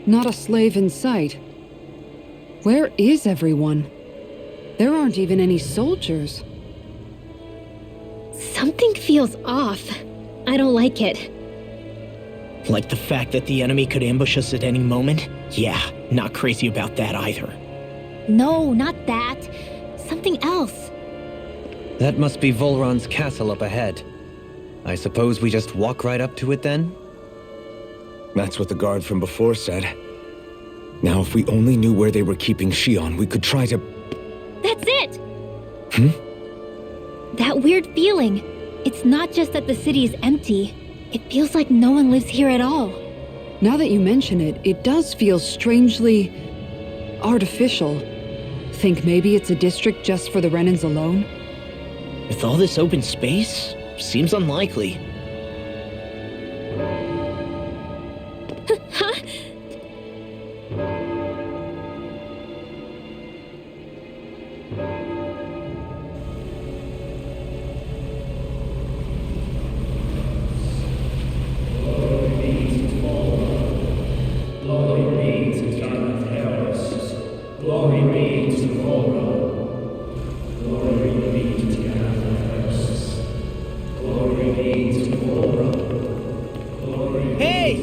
Not a slave in sight. Where is everyone? There aren't even any soldiers. Something feels off. I don't like it. Like the fact that the enemy could ambush us at any moment? Yeah, not crazy about that either. No, not that. Something else. That must be Volron's castle up ahead. I suppose we just walk right up to it then? That's what the guard from before said. Now, if we only knew where they were keeping Shion, we could try to... That's it! Hmm? That weird feeling. It's not just that the city is empty. It feels like no one lives here at all. Now that you mention it, it does feel strangely... artificial. Think maybe it's a district just for the Renans alone? With all this open space, seems unlikely. Hey!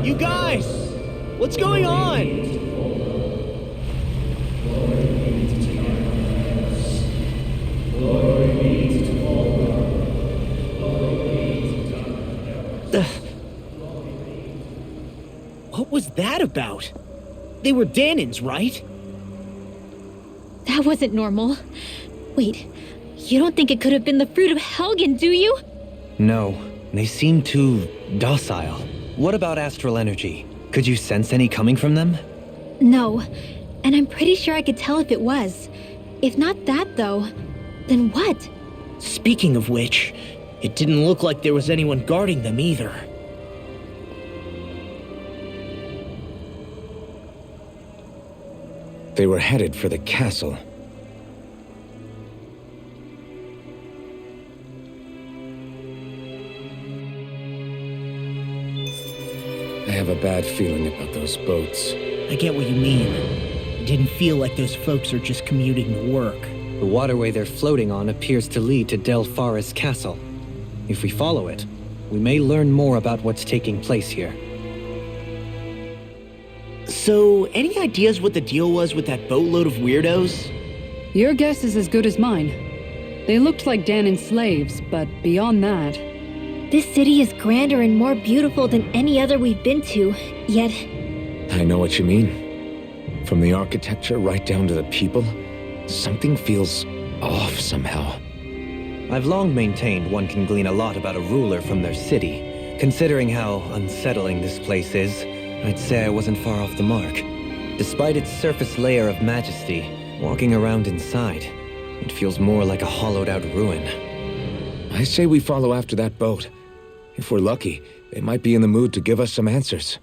You guys! What's going on? What was that about? They were Danans, right? That wasn't normal. Wait, you don't think it could have been the fruit of Helgen, do you? No, they seem too docile. What about astral energy? Could you sense any coming from them? No, and I'm pretty sure I could tell if it was. If not that, though, then what? Speaking of which, it didn't look like there was anyone guarding them either. They were headed for the castle. I have a bad feeling about those boats. I get what you mean. It didn't feel like those folks are just commuting to work. The waterway they're floating on appears to lead to Fharis Castle. If we follow it, we may learn more about what's taking place here. So, any ideas what the deal was with that boatload of weirdos? Your guess is as good as mine. They looked like Danan slaves, but beyond that... This city is grander and more beautiful than any other we've been to, yet... I know what you mean. From the architecture right down to the people, something feels off somehow. I've long maintained one can glean a lot about a ruler from their city. Considering how unsettling this place is, I'd say I wasn't far off the mark. Despite its surface layer of majesty, walking around inside, it feels more like a hollowed-out ruin. I say we follow after that boat. If we're lucky, they might be in the mood to give us some answers.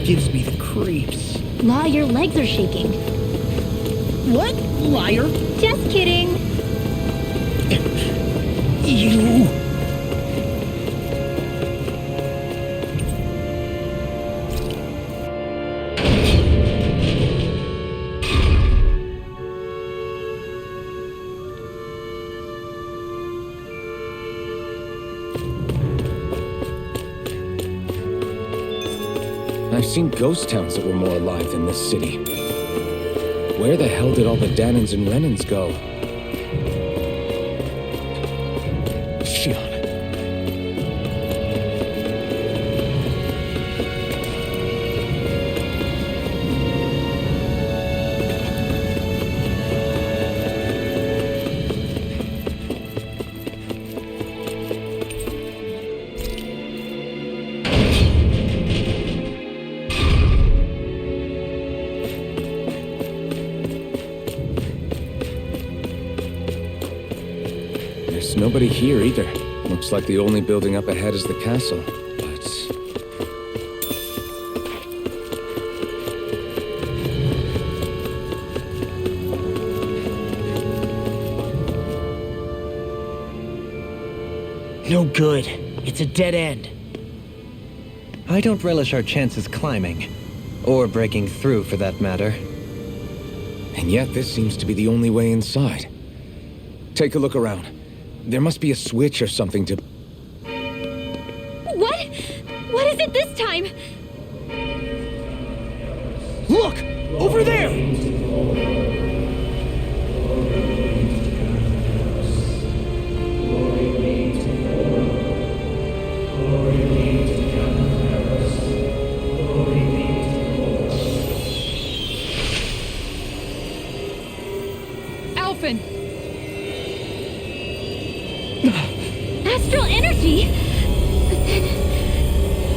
Gives me the creeps. Law, your legs are shaking. What? Liar? Just kidding. You... I've seen ghost towns that were more alive than this city. Where the hell did all the Danans and Renans go? Shion. There's nobody here either. Looks like the only building up ahead is the castle, but... No good. It's a dead end. I don't relish our chances climbing. Or breaking through, for that matter. And yet this seems to be the only way inside. Take a look around. There must be a switch or something to... What? What is it this time? Look! Over there! Alphen! Astral energy? But then...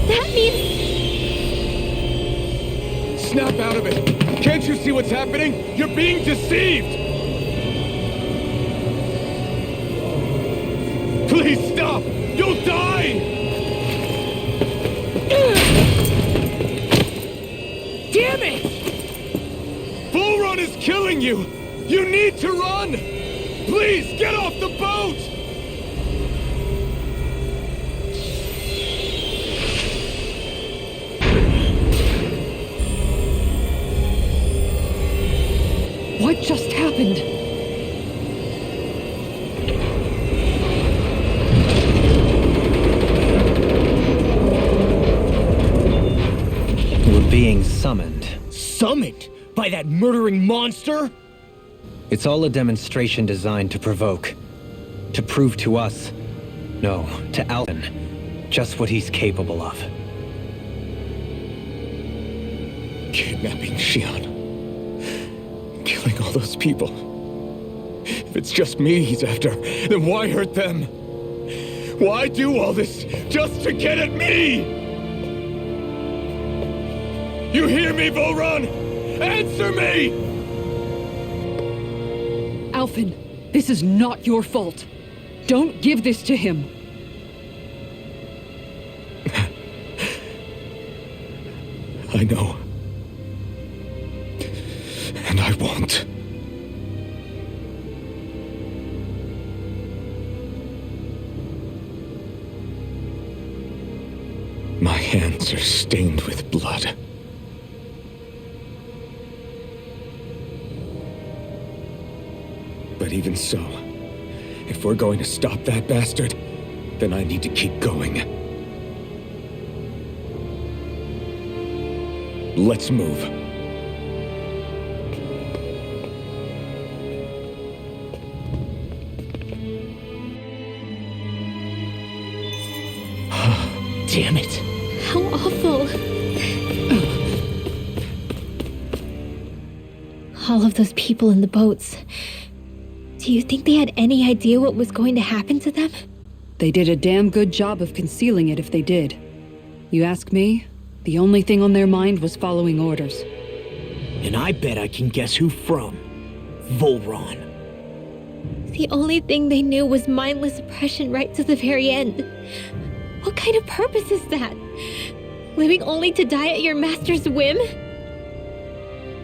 that means... Snap out of it! Can't you see what's happening? You're being deceived! Please stop! You'll die! Damn it! Bull Run is killing you! You need to run! Please, get off the boat! What just happened? We're being summoned. Summoned? By that murdering monster? It's all a demonstration designed to provoke. To prove to us, no, to Alphen, just what he's capable of. Kidnapping Xion. Killing all those people. If it's just me he's after, then why hurt them? Why do all this just to get at me? You hear me, Volron? Answer me! Alphen, this is not your fault. Don't give this to him. I know. And I won't. My hands are stained with blood. But even so, if we're going to stop that bastard, then I need to keep going. Let's move. Damn it. How awful. All of those people in the boats. Do you think they had any idea what was going to happen to them? They did a damn good job of concealing it if they did. You ask me, the only thing on their mind was following orders. And I bet I can guess who from. Volron. The only thing they knew was mindless oppression right to the very end. What kind of purpose is that? Living only to die at your master's whim?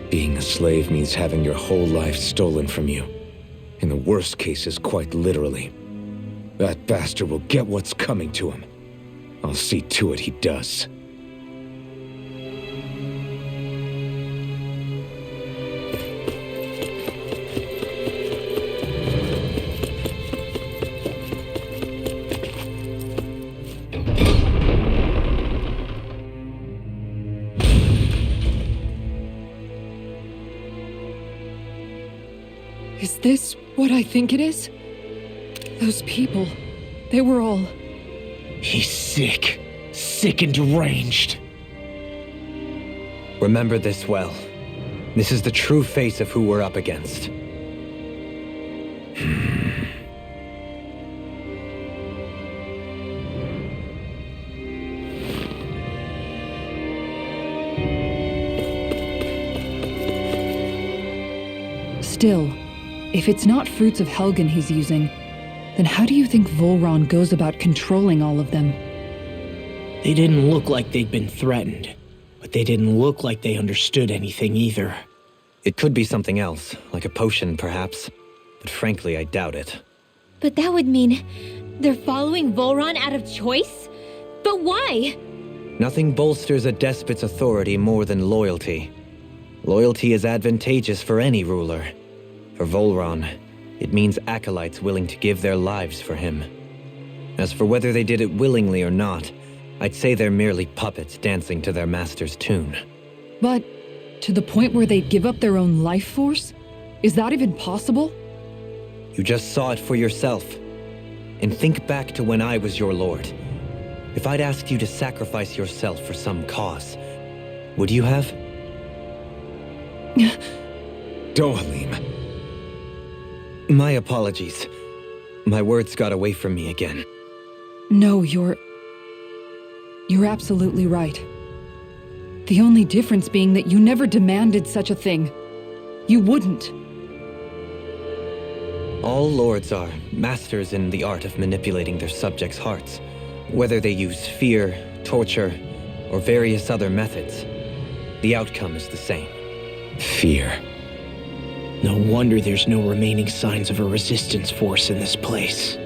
Being a slave means having your whole life stolen from you. In the worst cases, quite literally. That bastard will get what's coming to him. I'll see to it he does. Is this what I think it is? Those people, they were all... He's sick. Sick and deranged. Remember this well. This is the true face of who we're up against. Still, if it's not fruits of Helgen he's using, then how do you think Volron goes about controlling all of them? They didn't look like they'd been threatened, but they didn't look like they understood anything either. It could be something else, like a potion perhaps, but frankly I doubt it. But that would mean They're following Volron out of choice? But why? Nothing bolsters a despot's authority more than loyalty. Loyalty is advantageous for any ruler. For Volron, it means acolytes willing to give their lives for him. As for whether they did it willingly or not, I'd say they're merely puppets dancing to their master's tune. But to the point where they'd give up their own life force? Is that even possible? You just saw it for yourself. And think back to when I was your lord. If I'd asked you to sacrifice yourself for some cause, would you have? Dohalim. My apologies. My words got away from me again. No, you're absolutely right. The only difference being that you never demanded such a thing. You wouldn't. All lords are masters in the art of manipulating their subjects' hearts, whether they use fear, torture, or various other methods. The outcome is the same. Fear. No wonder there's no remaining signs of a resistance force in this place.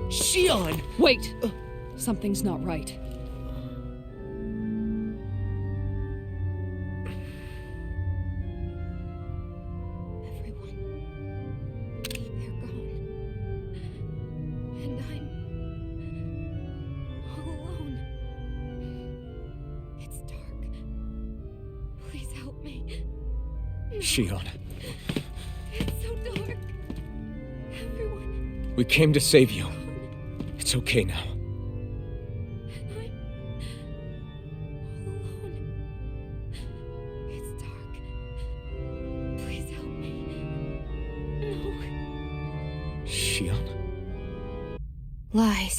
Shion! Wait! Something's not right. Everyone. They're gone. And I'm all alone. It's dark. Please help me. Shion, It's so dark. Everyone. we came to save you. It's okay now. And I'm all alone. It's dark. Please help me. No. Shion? Lies.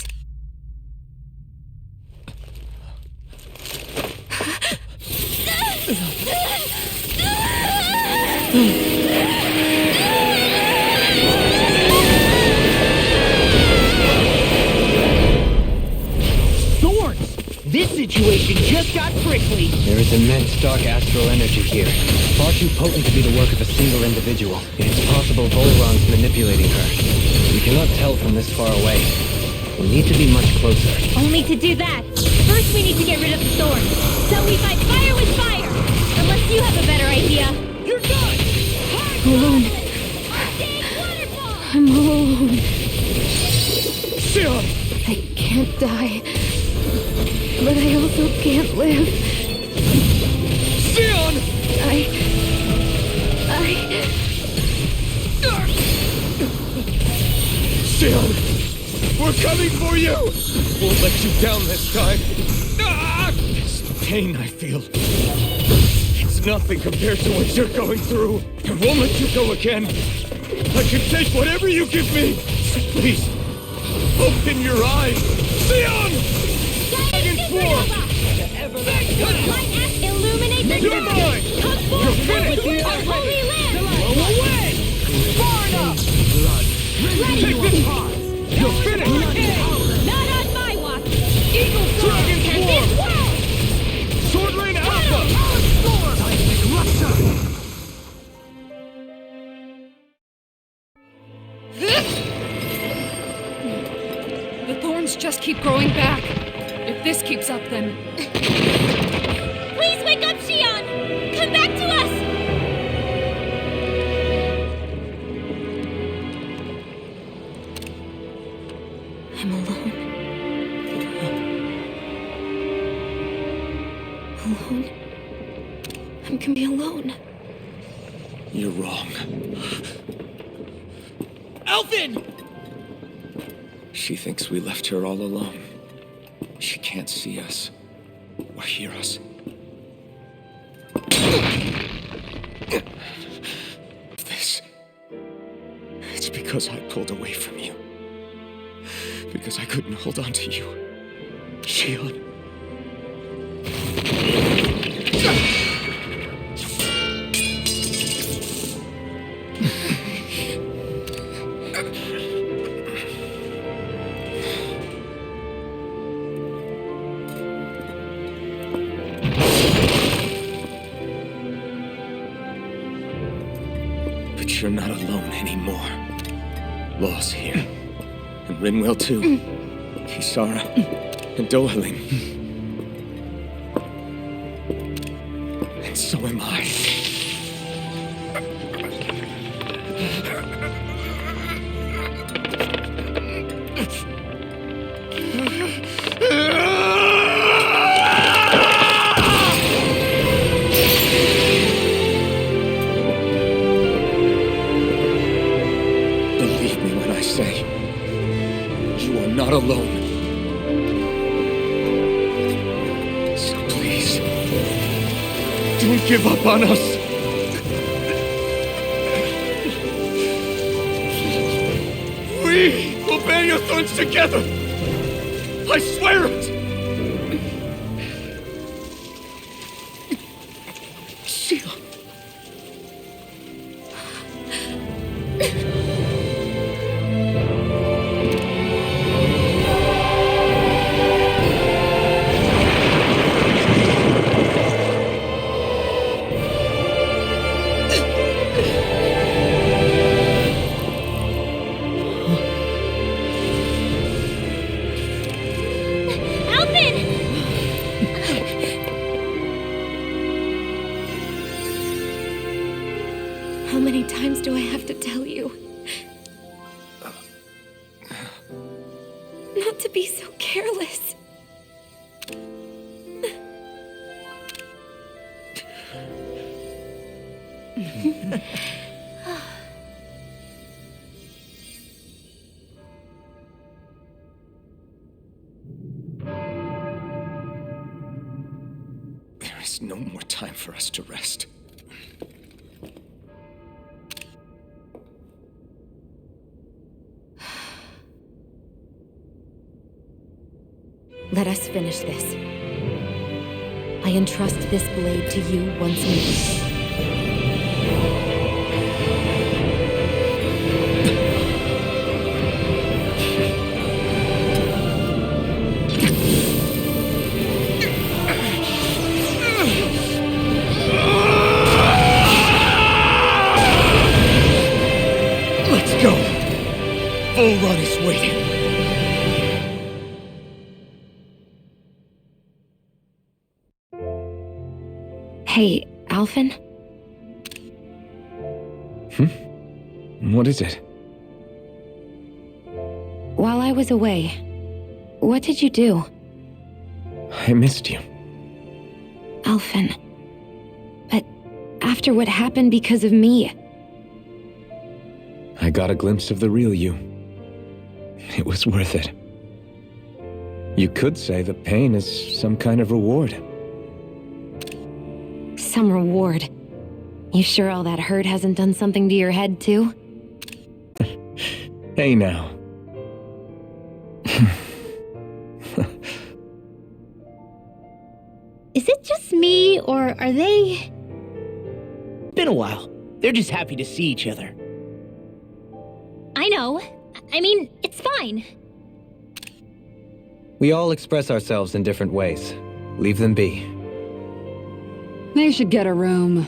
Thorns! This situation just got prickly. There is immense dark astral energy here, far too potent to be the work of a single individual. It's possible Volron's manipulating her. We cannot tell from this far away. We need to be much closer. Only to do that, first we need to get rid of the thorns. So we fight fire with fire! Unless you have a better idea. You're done! Alone. I'm all alone. Shion! I can't die. But I also can't live. Shion! Sion! We're coming for you! Won't let you down this time. Ah! This pain I feel. It's nothing compared to what you're going through. I won't let you go again. I can take whatever you give me. So please, open your eyes. Sion! Dragon form! Illuminate the You're mine! Come forth! You're finished! Our holy land! Blow away! Sparta! Ready! Take this! You're finished! Not on my watch! Eagle Dragon and form! this world! Sword Rain Alpha! The thorns just keep growing back. If this keeps up, then... Please wake up, Shion! Come back to us! I'm alone. Alone? I'm gonna be alone. You're wrong. Alvin! She thinks we left her all alone. She can't see us or hear us. This... It's because I pulled away from you. Because I couldn't hold on to you. Shion. But you're not alone anymore. Law's here. And Rinwell too. Kisara. And Dohaling. And so am I. Believe me when I say, you are not alone. So please, don't give up on us. We will bear your thorns together. I swear it. Shion. Alvin! How many times do I have to tell you? Not to be so careless. There is no more time for us to rest. Let us finish this. I entrust this blade to you once more. Let's go! Bull Run is waiting. Hey, Alvin? What is it? While I was away, what did you do? I missed you. Alvin. But after what happened because of me, I got a glimpse of the real you. It was worth it. You could say the pain is some kind of reward. Some reward. You sure all that hurt hasn't done something to your head, too? Hey now. Is it just me, or are they... Been a while. They're just happy to see each other. I know. I mean, it's fine. We all express ourselves in different ways. Leave them be. They should get a room.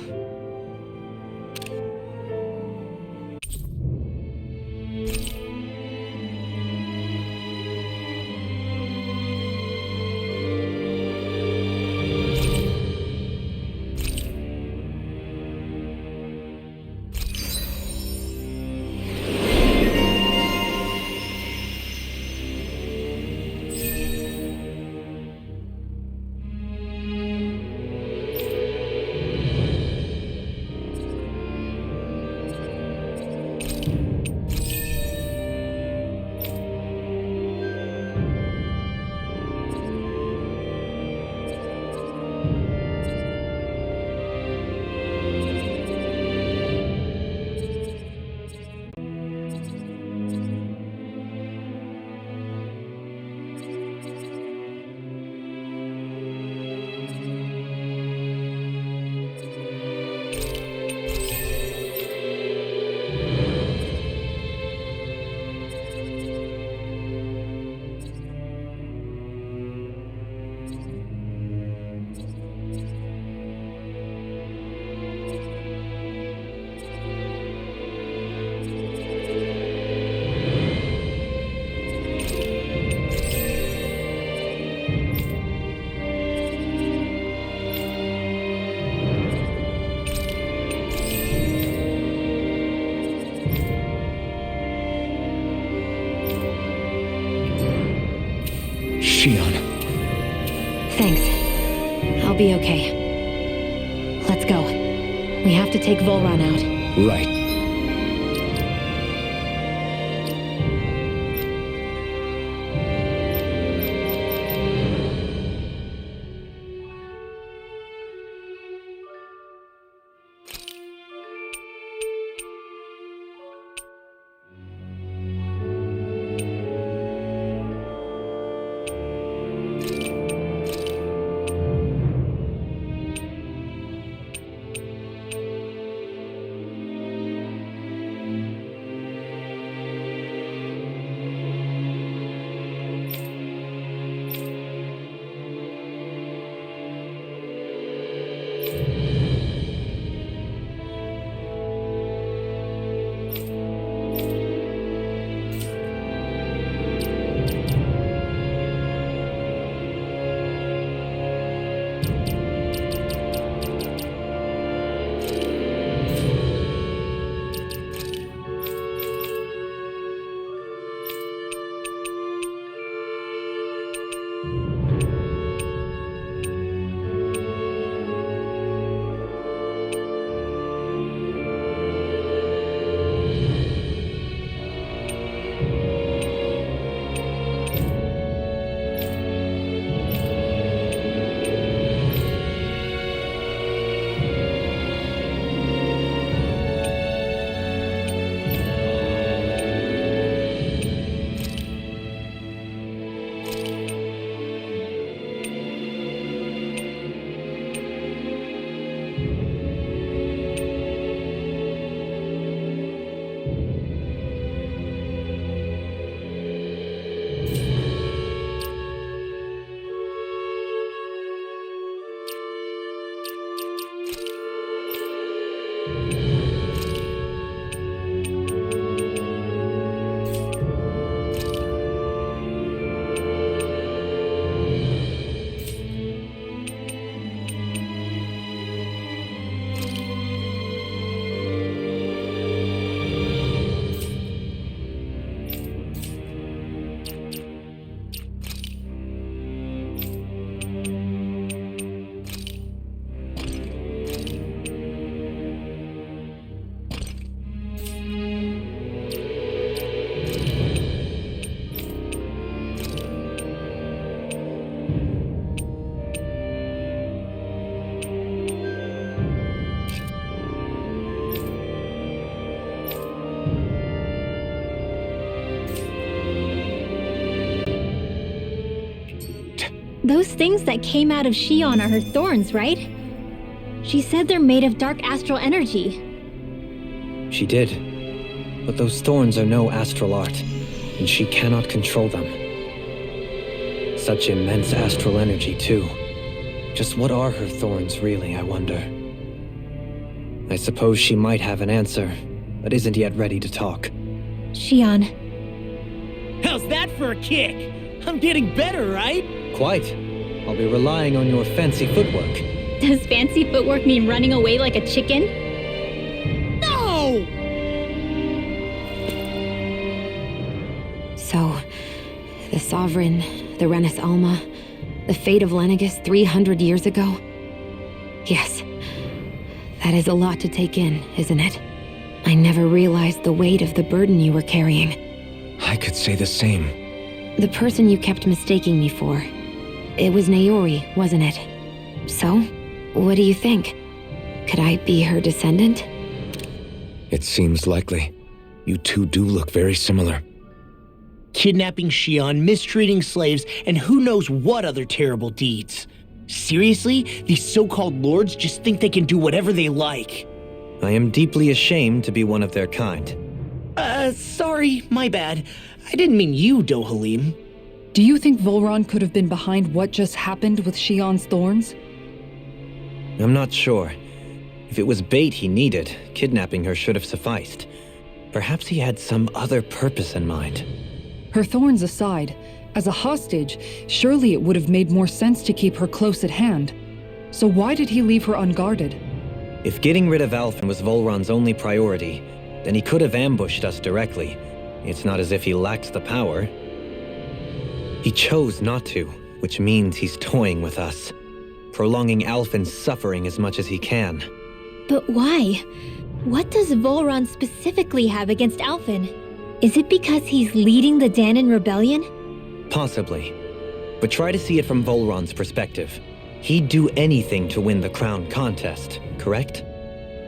Shion. Thanks. I'll be okay. Let's go. We have to take Volron out. Right. Those things that came out of Shion are her thorns, right? She said they're made of dark astral energy. She did. But those thorns are no astral art, and she cannot control them. Such immense astral energy, too. Just what are her thorns, really, I wonder? I suppose she might have an answer, but isn't yet ready to talk. Shion, How's that for a kick? I'm getting better, right? Quite. I'll be relying on your fancy footwork. does fancy footwork mean running away like a chicken? No! So, the Sovereign, the Renis Alma, the fate of Lenegis 300 years ago? Yes. That is a lot to take in, isn't it? I never realized the weight of the burden you were carrying. I could say the same. The person you kept mistaking me for. It was Naori, wasn't it? So, what do you think? Could I be her descendant? It seems likely. You two do look very similar. Kidnapping Shion, mistreating slaves, and who knows what other terrible deeds. Seriously? These so-called lords just think they can do whatever they like. I am deeply ashamed to be one of their kind. Sorry, my bad. I didn't mean you, Dohalim. Do you think Volron could have been behind what just happened with Shion's thorns? I'm not sure. If it was bait he needed, kidnapping her should have sufficed. Perhaps he had some other purpose in mind. Her thorns aside, as a hostage, surely it would have made more sense to keep her close at hand. So why did he leave her unguarded? If getting rid of Alphen was Volron's only priority, then he could have ambushed us directly. It's not as if he lacked the power. He chose not to, which means he's toying with us, prolonging Alphen's suffering as much as he can. But why? What does Volron specifically have against Alphen? Is it because he's leading the Danan rebellion? Possibly. But try to see it from Volron's perspective. He'd do anything to win the crown contest, correct?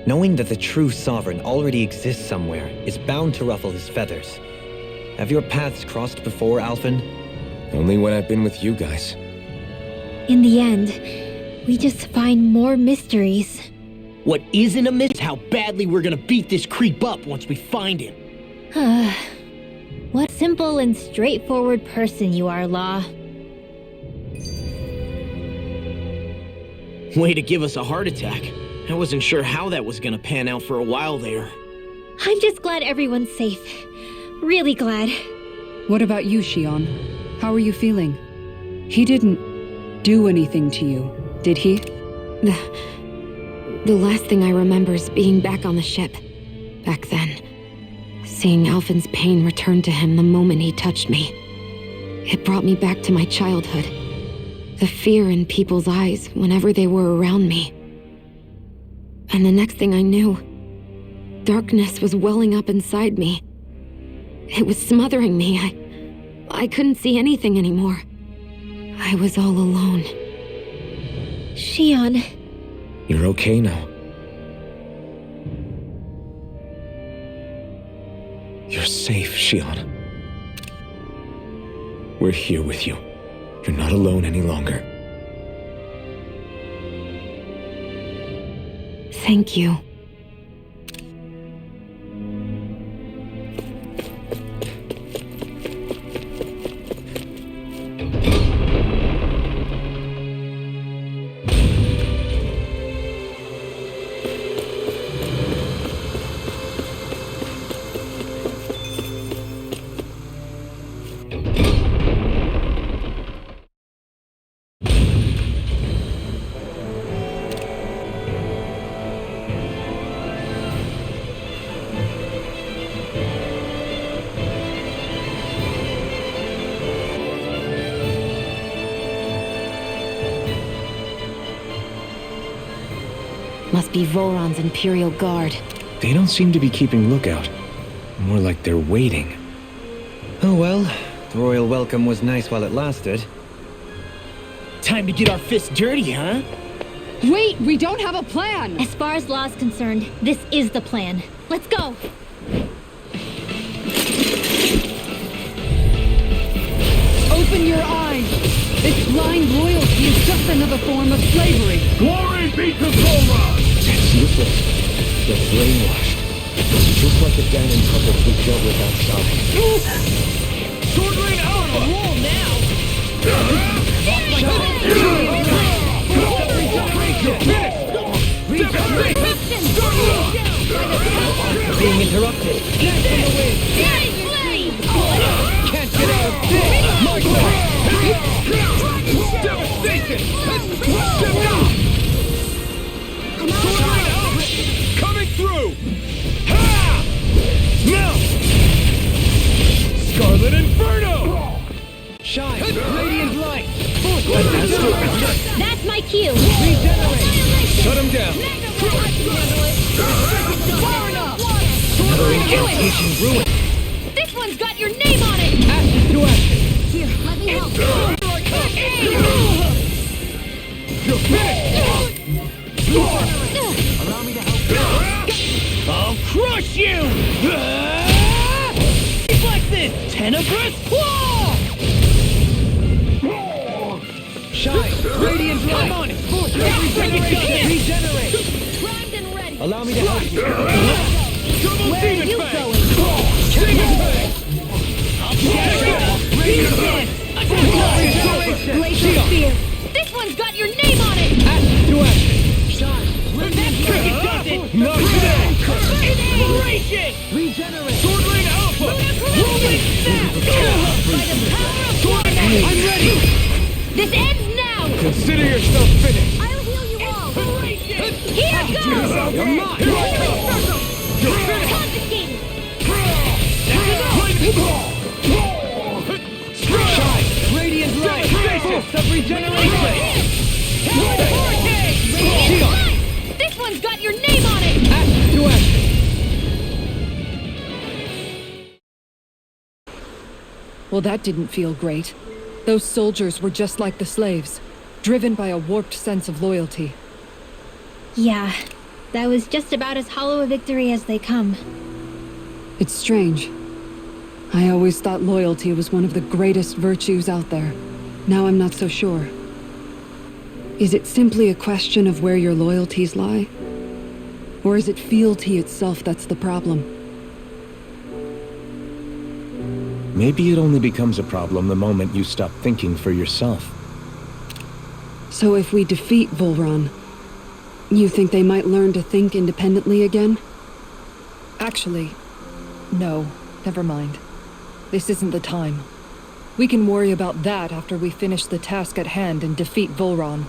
Knowing that the true sovereign already exists somewhere is bound to ruffle his feathers. Have your paths crossed before, Alphen? Only when I've been with you guys. In the end, we just find more mysteries. What isn't a mystery is how badly we're gonna beat this creep up once we find him. What simple and straightforward person you are, Law. Way to give us a heart attack. I wasn't sure how that was gonna pan out for a while there. I'm just glad everyone's safe. Really glad. What about you, Shion? How are you feeling? He didn't do anything to you, did he? The last thing I remember is being back on the ship. Back then. Seeing Alphen's pain return to him the moment he touched me. It brought me back to my childhood. The fear in people's eyes whenever they were around me. And the next thing I knew, darkness was welling up inside me. It was smothering me. I couldn't see anything anymore. I was all alone. Shion. You're okay now. You're safe, Shion. We're here with you. You're not alone any longer. Thank you. Must be Volron's Imperial Guard. They don't seem to be keeping lookout. More like they're waiting. Oh well, the royal welcome was nice while it lasted. Time to get our fists dirty, huh? Wait, we don't have a plan! As far as Law's concerned, this is the plan. Let's go! Open your eyes! This blind loyalty is just another form of slavery. Glory be to Volron! It's useless. They're brainwashed. Just like the Danon puppets we dealt with outside. Sword Lane out! On a roll now! Being interrupted. Can't get out of this! My God! Devastation! Sword Lane out! Coming through! Ha! Now! Scarlet Inferno! Shine! Radiant light! That's my cue. Regenerate! Shut him down! Another incantation ruined! This one's got your name on it. Ashes to ashes! Here, let me help. You're finished! Allow me to help. I'll crush you! Reflexes! Tenebrous Claw! Shine! Radiant light! I'm on it! Regenerate! Primed and ready. Allow me to help you! Double Where are Demon you Fang! going? Demon Fang! I'll Radiant Fang! Glacial Spear. This one's got your name on it. Ashes to ashes! Shine! Cricket does it! Not today! Inspiration! Regenerate! Sword Lane Alpha! Rolling Snap! Sword Lane! I'm ready! This ends now. Consider yourself finished! I'll heal you all. Inspiration! Here goes. You're mine! Here I come! You're finished! Confiscated. Shine! Radiant light! Force of regeneration! Shield! This one's got your name on it. Ashes to ashes! Well, that didn't feel great. Those soldiers were just like the slaves, driven by a warped sense of loyalty. Yeah, that was just about as hollow a victory as they come. It's strange. I always thought loyalty was one of the greatest virtues out there. Now I'm not so sure. Is it simply a question of where your loyalties lie? Or is it fealty itself that's the problem? Maybe it only becomes a problem the moment you stop thinking for yourself. So if we defeat Volron, you think they might learn to think independently again? Actually, no. Never mind. This isn't the time. We can worry about that after we finish the task at hand and defeat Volron.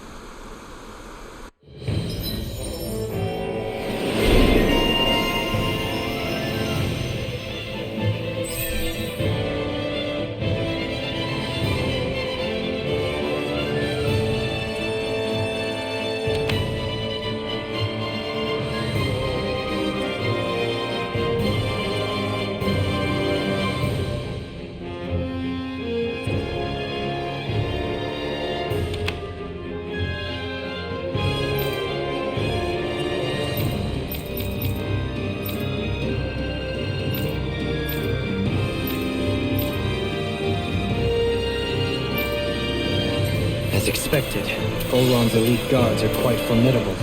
As expected, Volron's elite guards are quite formidable.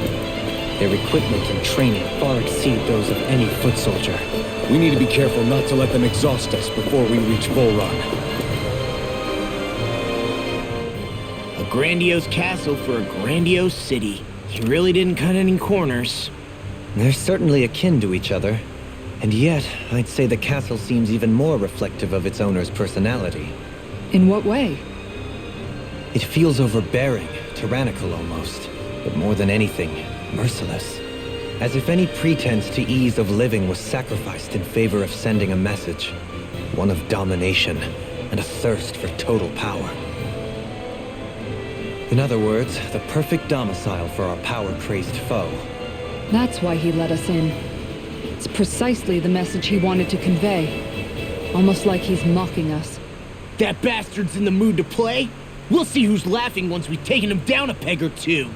Their equipment and training far exceed those of any foot soldier. We need to be careful not to let them exhaust us before we reach Volron. A grandiose castle for a grandiose city. He really didn't cut any corners. They're certainly akin to each other. And yet, I'd say the castle seems even more reflective of its owner's personality. In what way? It feels overbearing, tyrannical almost, but more than anything, merciless. As if any pretense to ease of living was sacrificed in favor of sending a message. One of domination and a thirst for total power. In other words, the perfect domicile for our power-crazed foe. That's why he let us in. It's precisely the message he wanted to convey. Almost like he's mocking us. That bastard's in the mood to play? We'll see who's laughing once we've taken him down a peg or two.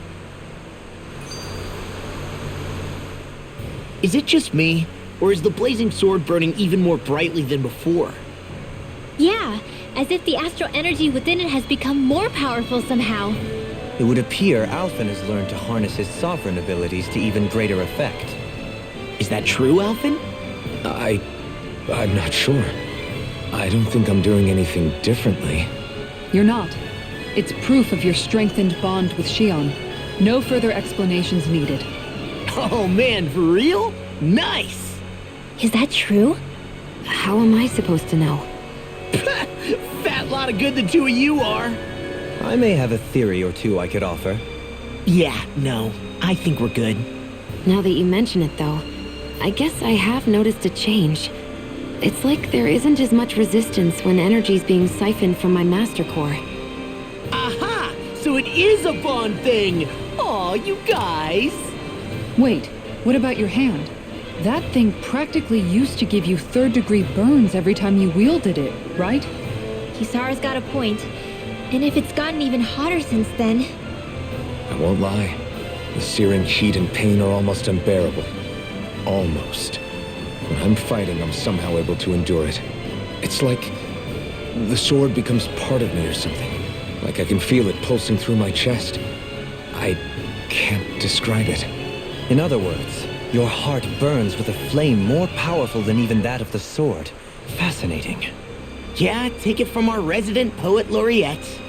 Is it just me, or is the blazing sword burning even more brightly than before? Yeah, as if the astral energy within it has become more powerful somehow. It would appear Alphen has learned to harness his sovereign abilities to even greater effect. Is that true, Alphen? I'm not sure. I don't think I'm doing anything differently. You're not. It's proof of your strengthened bond with Shion. No further explanations needed. Oh man, for real? Nice! Is that true? How am I supposed to know? Fat lot of good the two of you are. I may have a theory or two I could offer. Yeah, no, I think we're good. Now that you mention it, though, I guess I have noticed a change. It's like there isn't as much resistance when energy's being siphoned from my master core. Aha! So it is a bond thing! Aw, you guys! Wait, what about your hand? That thing practically used to give you third-degree burns every time you wielded it, right? Kisara's got a point. And if it's gotten even hotter since then... I won't lie. The searing heat and pain are almost unbearable. Almost. When I'm fighting, I'm somehow able to endure it. It's like the sword becomes part of me or something. Like I can feel it pulsing through my chest. I can't describe it. In other words, your heart burns with a flame more powerful than even that of the sword. Fascinating. Yeah, take it from our resident poet laureate.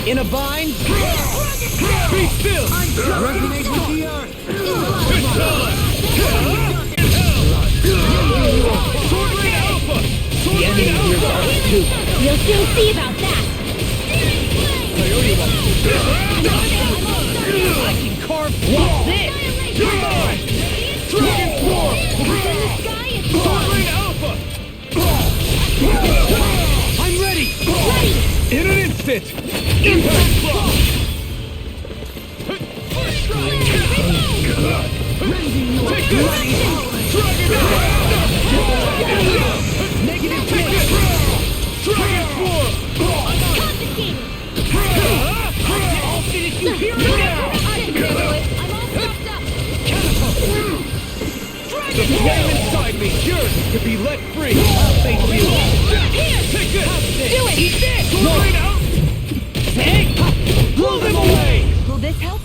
In a bind? Be still! Resonate with the earth! Sword Rain Alpha! Sword Rain Alpha! You'll soon see about that! I can carve what's this? You're mine! Dragon Swarm! Sword Rain Alpha! I'm ready! In an instant! Impact block! Take this! Negative take this! Dragon Swarm! I'll finish you here and now! The flame inside me yearns to be let free! I'll face you! Take this! Do it! Eat this! Sword Rain out! Take! Blow them away! Will this help?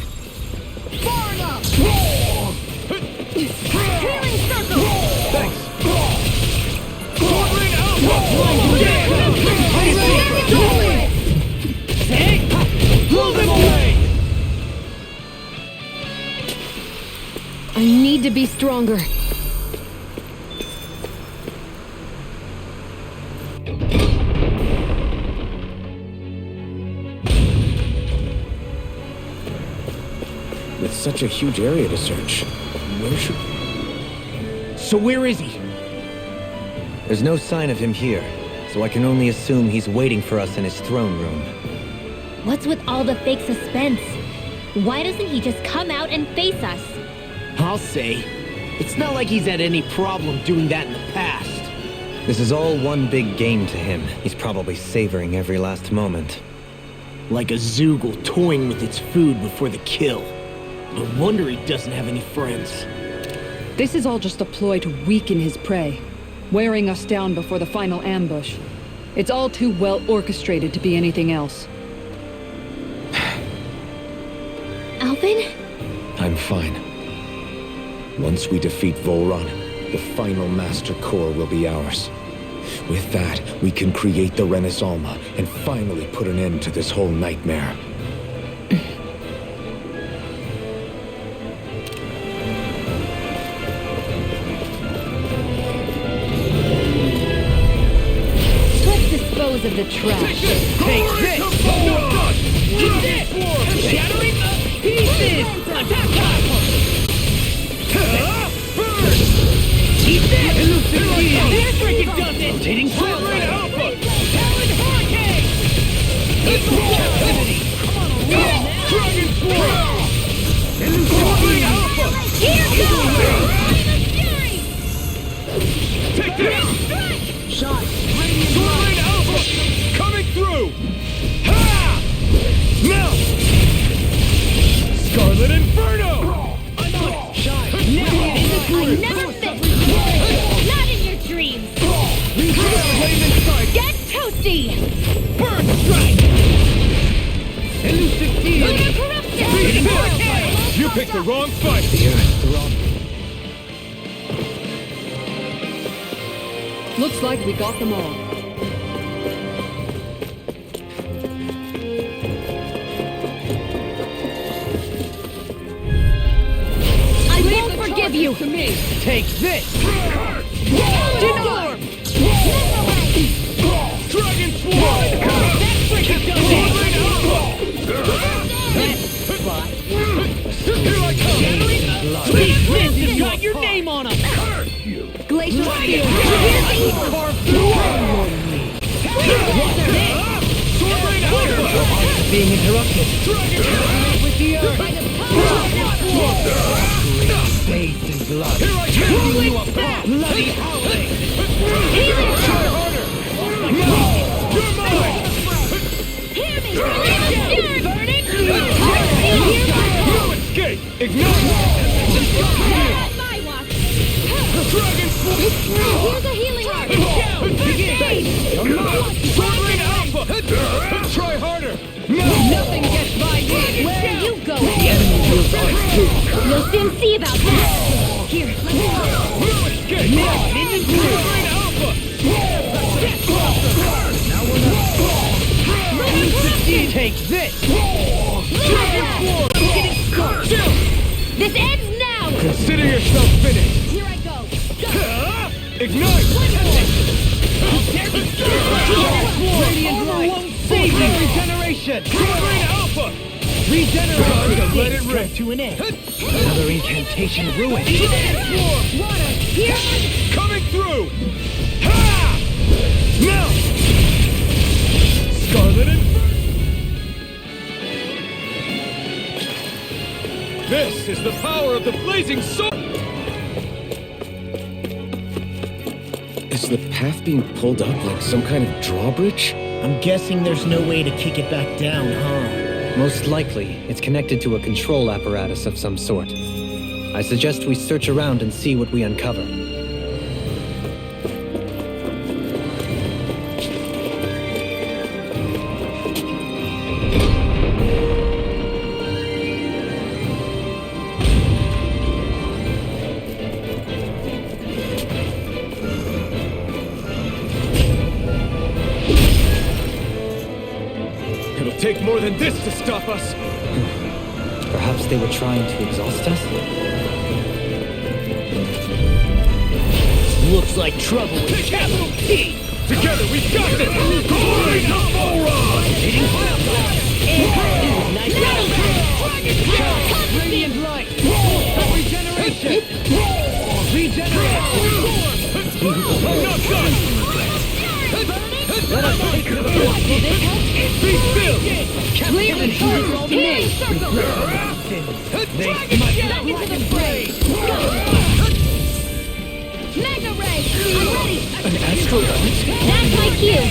Far enough! Healing circle! Thanks! Sword Rain out! Take! Blow them away! I need to be stronger. With such a huge area to search, where should... So where is he? There's no sign of him here, so I can only assume he's waiting for us in his throne room. What's with all the fake suspense? Why doesn't he just come out and face us? I'll say. It's not like he's had any problem doing that in the past. This is all one big game to him. He's probably savoring every last moment. Like a Zoogle toying with its food before the kill. No wonder he doesn't have any friends. This is all just a ploy to weaken his prey, wearing us down before the final ambush. It's all too well orchestrated to be anything else. Alvin? I'm fine. Once we defeat Volron, the final Master Core will be ours. With that, we can create the Renaissance and finally put an end to this whole nightmare. Let's dispose of the trash. Take this! Eat this! Shattering the pieces! Attack time! Burn! Eat this! Lunar corruption! You picked the wrong fight! Looks like we got them all. I won't forgive you! To me. Take this! Storm! Dragon Sword! That's freaking Here I come! These fists have got your name on them! Glacial Spear. Being interrupted. With the earth. Bathed in blood. Here I come! You apart! Bloody howling! Try harder! No! You're mine! Hear me! Burning! No escape! Ignite! My watch! Dragon Sword! Here's a healing heart! Swordling Alpha! Try harder! No! Nothing gets by me. Where are you going? The enemy feels ours too. You'll soon see about that! Here, let me go! No escape! Swordling Alpha! Now we're not. Take this! This ends now! Consider yourself finished! Here I go! Ignite! Radiant light! Save you! Regeneration! Swordling Alpha! Regeneration! Let it rip! To an end. Another incantation ruined. Water! Here! Coming through! Ha! Now! Scarlet and... This is the power of the blazing sword! Is the path being pulled up like some kind of drawbridge? I'm guessing there's no way to kick it back down, huh? Most likely, it's connected to a control apparatus of some sort. I suggest we search around and see what we uncover. It'll take more than this to stop us! Perhaps they were trying to exhaust us? Looks like trouble with a capital T! Together we got this! Glory to Volron! Radiant light! Regeneration! Regeneration! I'm not done! Let us take to the force! Be still! Captivity is all me! They Back into the fray! Mega Ray! I'm ready! An astral dart? That's my cue!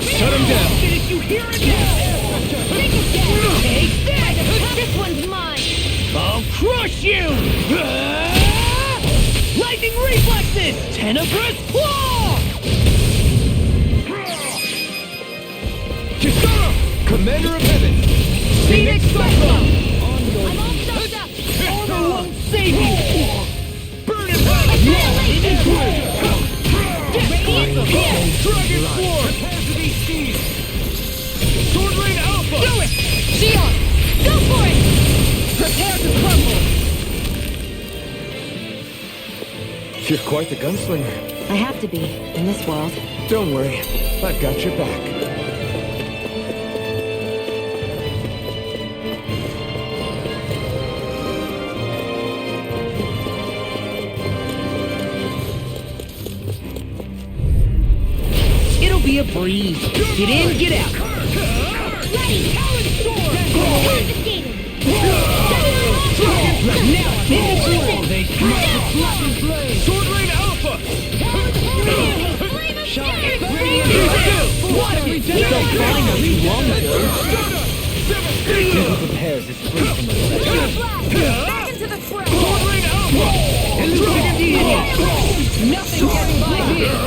Shut him down! Did you hear it? Take it down! Take this! This one's mine! I'll crush you! Lightning reflexes! Tenebrous claw! Kisara! Commander of Heaven! Phoenix Cyclone! I'm all stuffed up! Armor won't save you! Burn it hot! Radiant here! Dragon Sword! Prepare to be seized! Sword Rain Alpha! Do it! Shion! Go for it! Prepare to crumble! You're quite the gunslinger. I have to be, in this world. Don't worry, I've got your back. It'll be a breeze. Get in, get out. Ready! Confiscated! Now I'm in the pool. They Sword Rain Alpha! Water regeneration! Flying not too long ago. Whoever prepares is free from the Back into the fray! Sword Rain Alpha! Illusion deity. Nothing gets by here.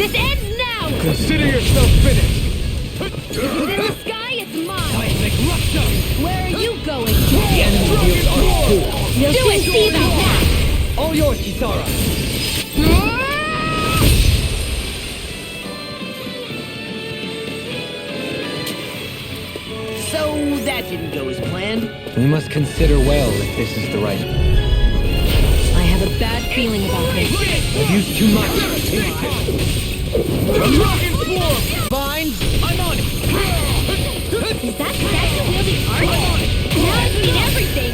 This ends now! Consider yourself finished! If it's in the sky, it's mine! Seismic rupture! Where are you going? The enemy wields arms too. You'll soon see about that! All yours, Kisara. So that didn't go as planned. We must consider well if this is the right. I have a bad feeling about this. I've used too much. Fine, I'm on it. Is that statue wielding art? Now I've seen everything!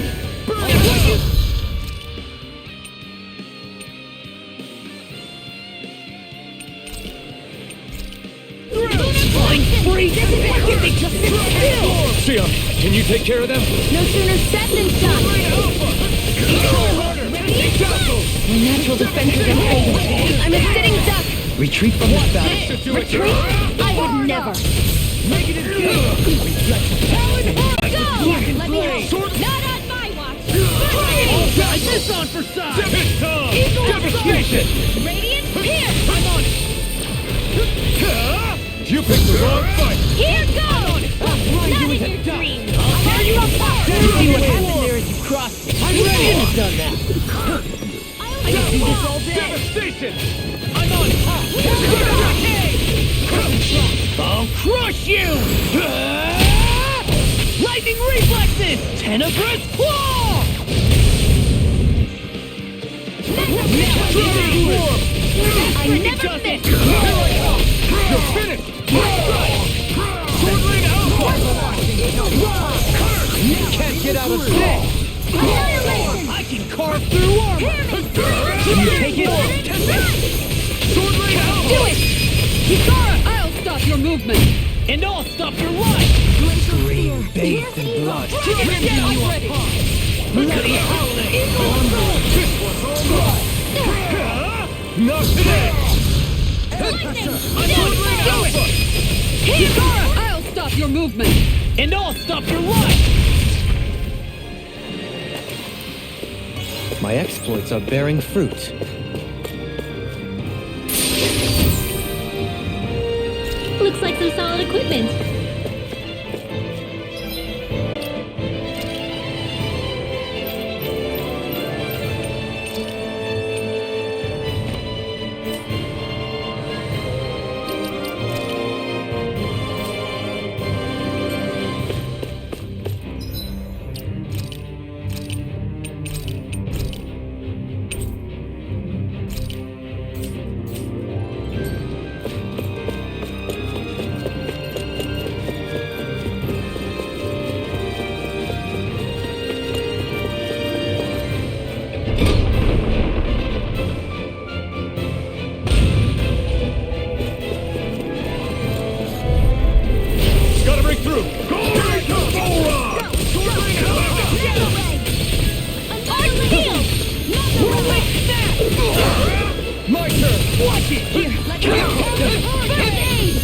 Freeze! Why can't they just sit still? Sion, can you take care of them? No sooner said than done! My natural defenses are fading. I'm a sitting duck! Retreat from this battle. Retreat? I would never! Go! Let me help! Not on my watch! This on for size! Eagle Devastation! Radiant, here! I'm on it! You picked the wrong fight! Here goes! Not in your dreams! I'll tear you apart! You see what happened there as you crossed me. I'm ready to have done that. I can do this all day. Devastation! I'm on it! I'll crush you! Lightning reflexes! Tenebrous claw! I never miss! You're finished! Swordling Alpha! You can't get out of this! Annihilation! I can carve through armor! Can you take it? Swordling Alpha! Do it! Kisara, I'll stop your movement. And I'll stop your life! Scream, bathed in blood. Bloody howling! Not today! Kisara, I'll stop your movement. And I'll stop your life! My exploits are bearing fruit. Looks like some solid equipment.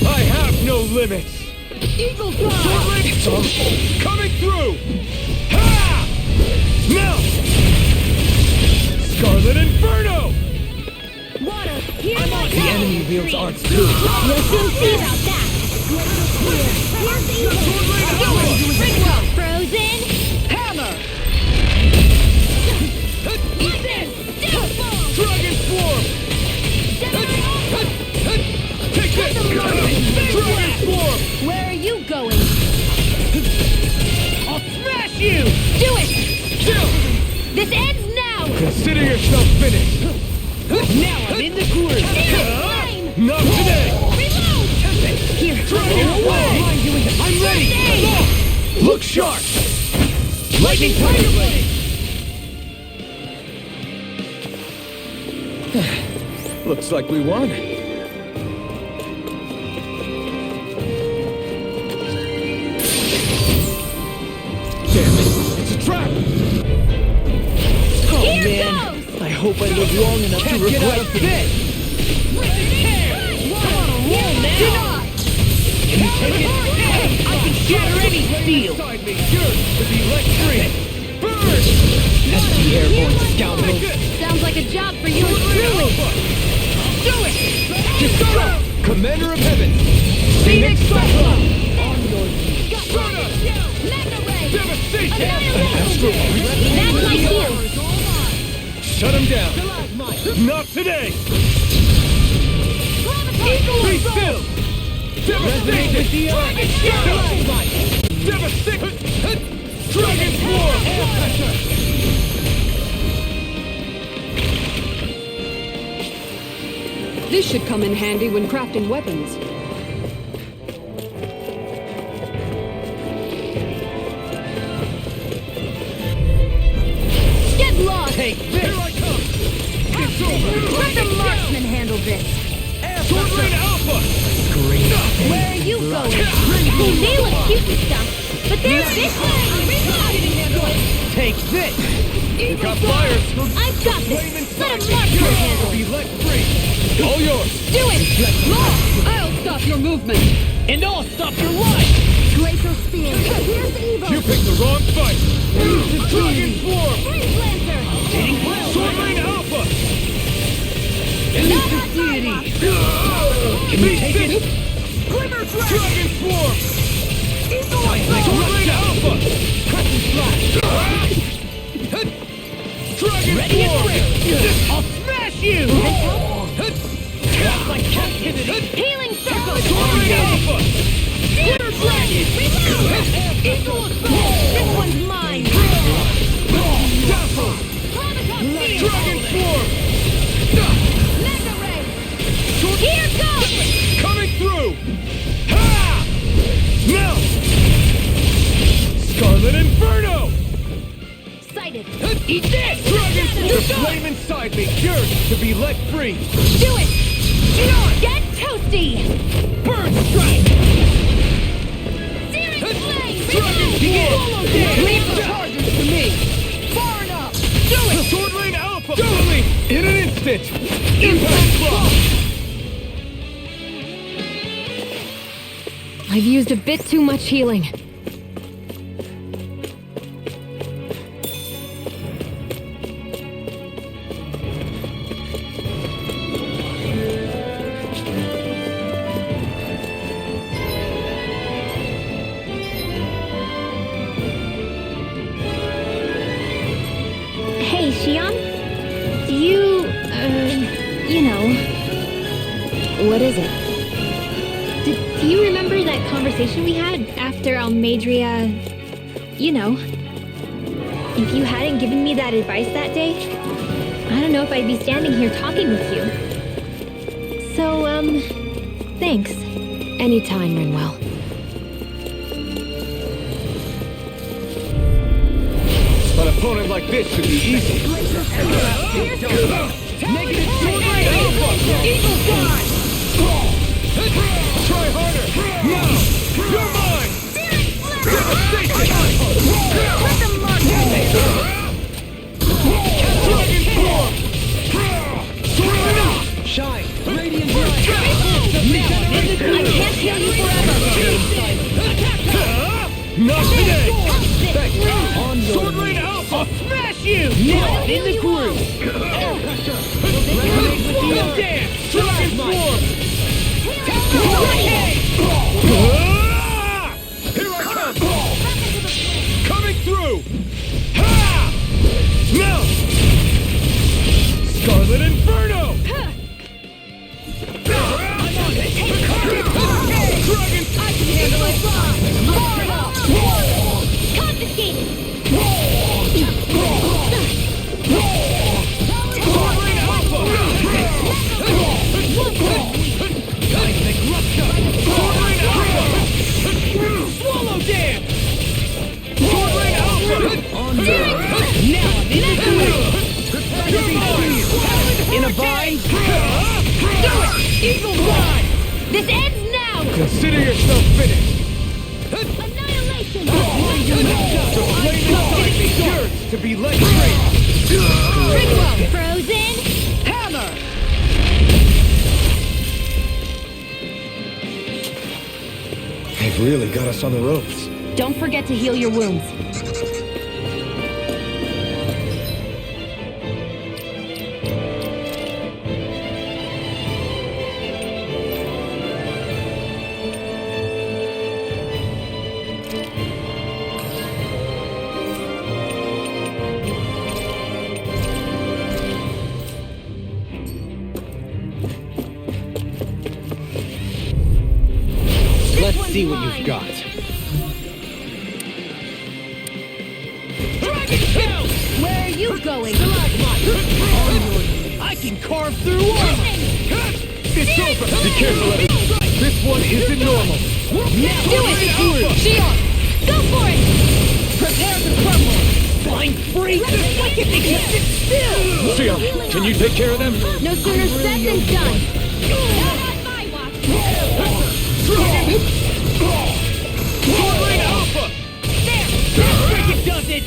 I have no limits! Eagle Swordling coming through! Ha! Now! Scarlet Inferno! Water, here I The go! enemy wields arts too. You'll soon see about that! Here's the eagle! Ringwell! Frozen! Hammer! Eat this! Deathball! Dragon Swarm! Take this! Dragon Swarm! Where are you going? I'll smash you! Do it! This ends now! Consider yourself finished! Now I'm in the groove! Flame! Not today! Reload! Here, Dragon Swarm! I'm ready! Look sharp! Lightning Tiger Blade! Looks like we won. Damn it! It's a trap! Oh Here man, goes! I hope I live long enough to Can't get out regret of this. this! Come on a roll now! Can you take it? I can shatter any steel! Inside me yearns to be let free! Burn! Pesky airborne scoundrels. Sounds like a job for you truly! Do it! Just go! Commander of Heaven! Phoenix Cyclone! Devastation! That's my cue! Shut him down! Not today! Eagle Be Assault! still! Devastation! Devastation! Dragon Swarm! This should come in handy when crafting weapons. Get lost! Take this! Here I come! It's over! Let the marksman handle this! Sword Rain Alpha! Where are you going? They look cute and stuff, but they're vicious! Take this! Eagle Got Sword! fire! I've got this! Let a marksman handle Be it! let free! All yours! Do it! I'll stop your movement! And I'll stop your life! Glacial Spear! Here's evil! You picked the wrong fight! Dragon Swarm! Freeze Lancer! Sword Rain Alpha! Not deity! Can you take it? Glimmer Flash! Dragon Swarm! Eagle Sword Assault! Rain Alpha! Crescent Slash! Dragon Ready and Swarm! ready! I'll smash you! That's my captivity! Healing Circle! Sword Rain Alpha! Glimmer Flash! Eagle Assault! This one's mine! Dazzle! Dragon Swarm! Mega Ray! Here goes! Coming through! Ha! Now! Scarlet Inferno! Sighted! Eat this! Dragon Swarm! The flame inside me yearns to be let free! Do it! Get toasty! Burn Strike! Searing Flame! Dragon Swallow Dance! Leave the charges to me! Far enough! Do it! Sword Rain Alpha! Totally! In an instant! Impact Block! I've used a bit too much healing. Hey, Shion? Do you, you know, What is it? do you remember that conversation we had after Almadria, you know? If you hadn't given me that advice that day, I don't know if I'd be standing here talking with you. So, thanks. Anytime, Rinwell. An opponent like this should be easy. Negative Sword Rain Alpha! Eagle Fly! Try harder! Now! You're mine! Devastation! Let them mark Dragon Swarm! Sword Rain Alpha! Shine! Radiant I can't heal you forever! Not today! Thanks! Sword Rain Alpha! I'll smash you! Now in the groove! Swallow Dance! Dragon Swarm! Here I come! Coming through! Ha! Now! Scarlet Inferno! Dragon! I can handle it! Far enough! Confiscated! Sword Rain Alpha! Sword Rain Alpha! Swallow Dance! Sword Rain Alpha! Now I'm in the groove! In a bind? Do it! Eagle Fly! This ends now! Consider yourself finished! Annihilation! The flame inside me yearns to be let free! Ringwell! Frozen? Hammer! They've really got us on the ropes. Don't forget to heal your wounds. Let's see what you've got. Dragon Tail! Where are you going? I can carve through armor! It's over! Be careful, everyone. This one isn't normal. Now Do it! Shion! Go for it! Prepare to crumble! Flying free! Why can't they just sit still? Sion, can you take care of them? No sooner said than done. Not on my watch. Swordling Alpha! There! Think it does it!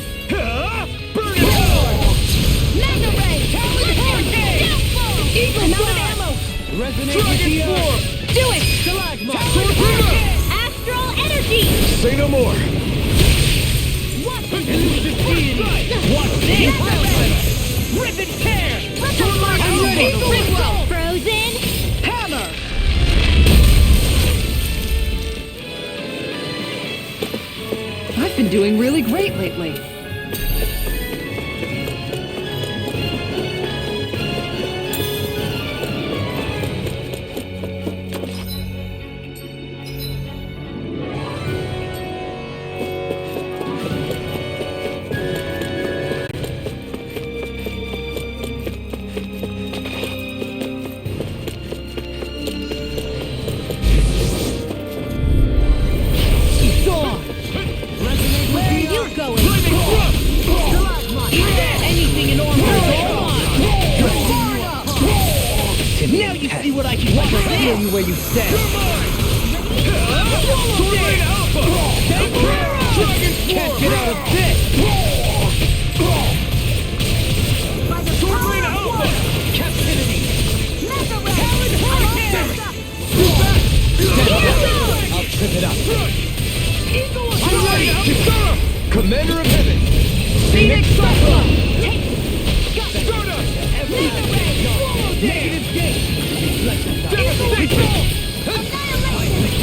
Burn it all! Mega Ray! Downfall! Eagle Amount of Fly! ammo! Dragon Form! Do it! Torpedo! Astral energy! Say no more. Watch this! Rip and tear! I'm ready! Ripwell! Frozen! Hammer! I've been doing really great lately. Where are you going? Anything in armor is all mine! Now you see what I can do! Feel you where you stand. Swordling Alpha! Dragon Can't get out of this! Swordling Alpha! Captivity! I'll trip it up. I'm ready! Kisara! Commander of Heaven. Phoenix Cyclone! Stardust! Negative gate! Devastation!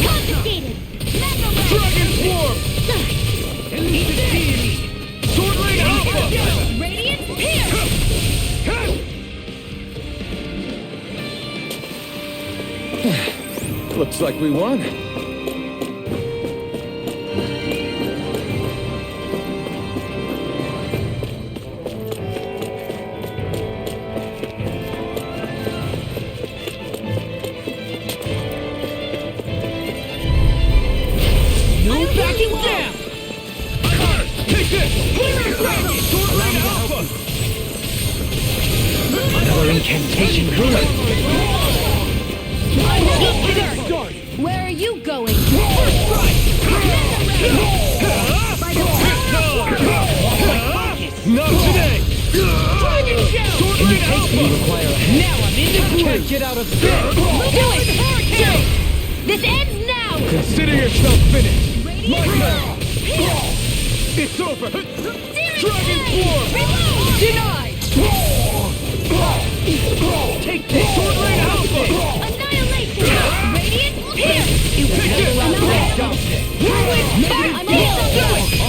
Confiscated! Dragon Swarm! Swordling Alpha! Radiant Pierce! Looks like we won. No backing down! Take this! Swordling Alpha! Another incantation ruler. Where are you going? Not today! Swordling Alpha! Now I'm in the groove! Can't get out of this! Do it! This ends now! Consider yourself finished! My turn! It's over! Dragon Form! Denied! Take this! Swordling Alpha! Annihilation! Radiant Pierce! Take this!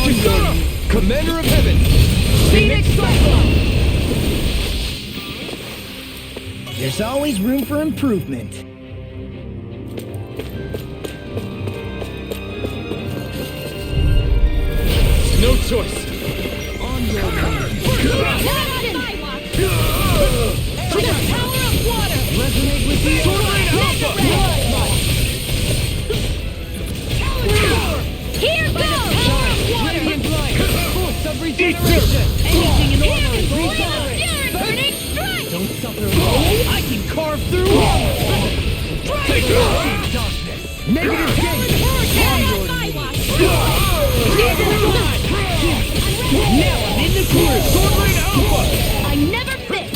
Kisara! Commander of Heaven. Phoenix Cyclone! There's always room for improvement. No choice! Resonate with the Swordling Alpha! Here goes! Radiant light! Force of Eat regeneration! Anything in armor is Here regenerate! burning strike! Don't suffer alone! I can carve through armor! Take this! Negative gate! Not on my watch! Now I'm in the groove! Swordling Alpha! I never fit!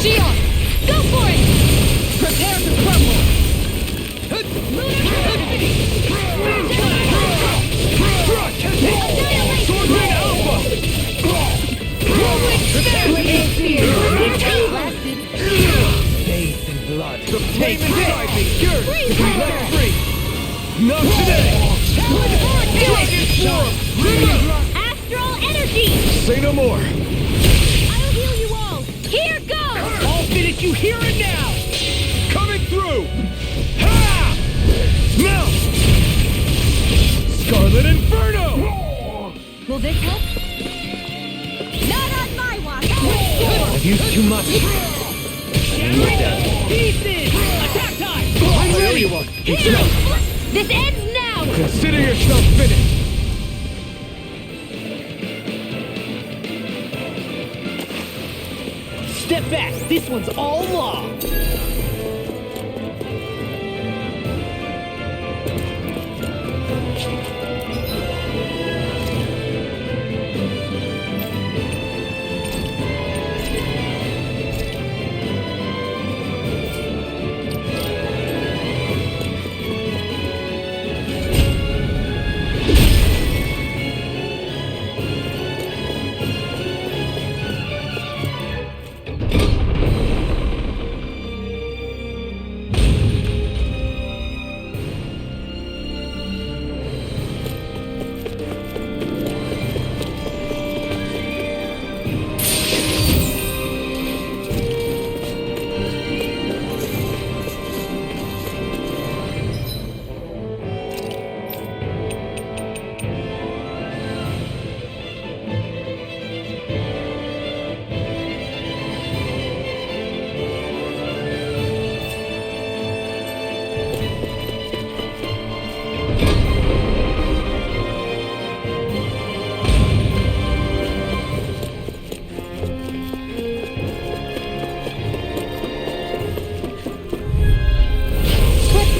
Shion! Go for it! Prepare to crumble! Swordling Alpha! Bathed in blood. The flame inside me yearns to be let free! Not today! Dragon Form! Astral energy! Say no more. I'll heal you all! Here goes! I'll finish you here and now! Coming through! Inferno! Will this help? Not on my watch! I've used too much. Pieces! Attack time! I'm ready. This ends now! Consider yourself finished. Step back. This one's all law.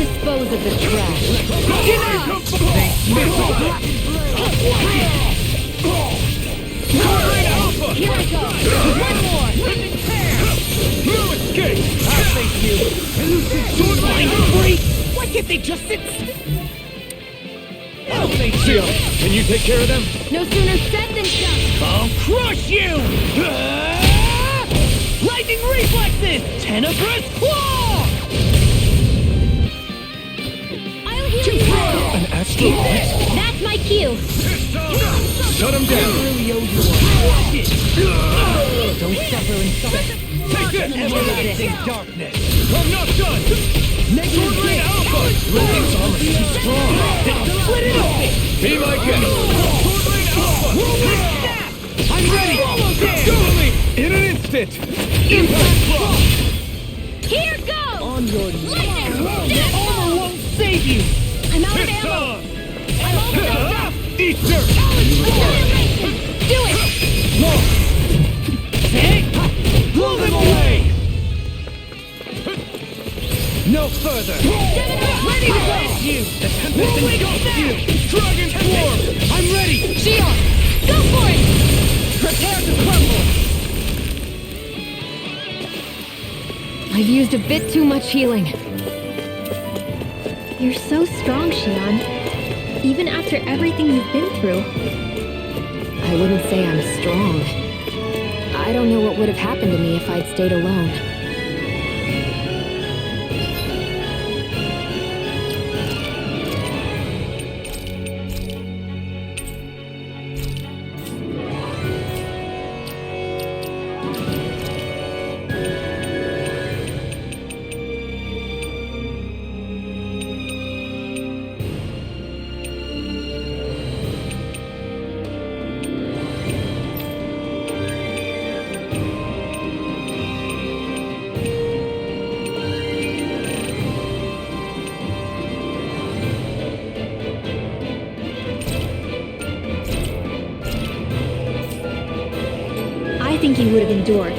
Dispose of the trash. Here I go! One more! No escape! I'll face you. Blind freak! Why can't they just sit still? I'll face you. Can you take care of them? No sooner said than done! I'll crush you! Lightning reflexes! Tenebrous claw! I'll heal you! An astral voice? That's my cue! Shut him down. Don't suffer in silence. Take this! Everlasting darkness. I'm not done! Negative Swordblade Alpha! This armor is too strong. Split it open! Be my guest! Swordblade Alpha! Whirlwind snap! I'm ready! Go! In an instant! Impact Cross! Here goes! On your knees. Lightning! Armor won't save you! I'm out of It's ammo! on! I'm all filled up! Eat dirt! Annihilation! Do it! Blow them away! No further! Ready to blast You! The tempest engulfs you! Dragon Form! I'm ready! Shion! Go for it! Prepare to crumble! I've used a bit too much healing. You're so strong, Shion. Even after everything you've been through. I wouldn't say I'm strong. I don't know what would have happened to me if I'd stayed alone. I think he would have endured.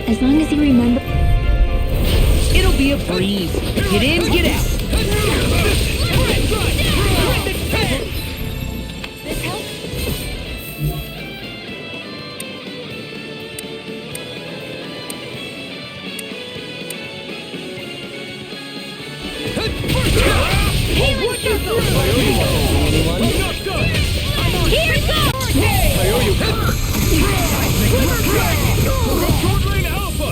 As long as he remembered. It'll be a breeze. Get in, get out. This helps? Healing circle! I'm not done! Here goes! I owe you! Swordblade Alpha!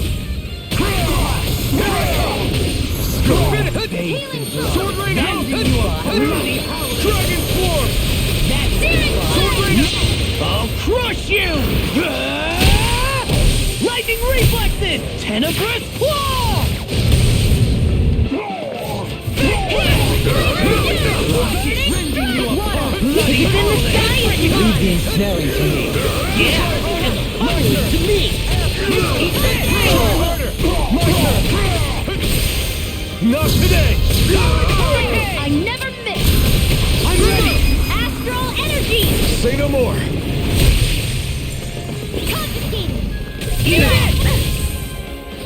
Swordblade Alpha! Dragon Form! I'll crush you! Lightning reflexes! Tenebrous claw! bloody It's in the sky! Leave the ensnaring to me. Yeah, and harder to me! Eat this! Not today! I never miss! I'm ready! Astral energy! Say no more. Confiscated! Eat it!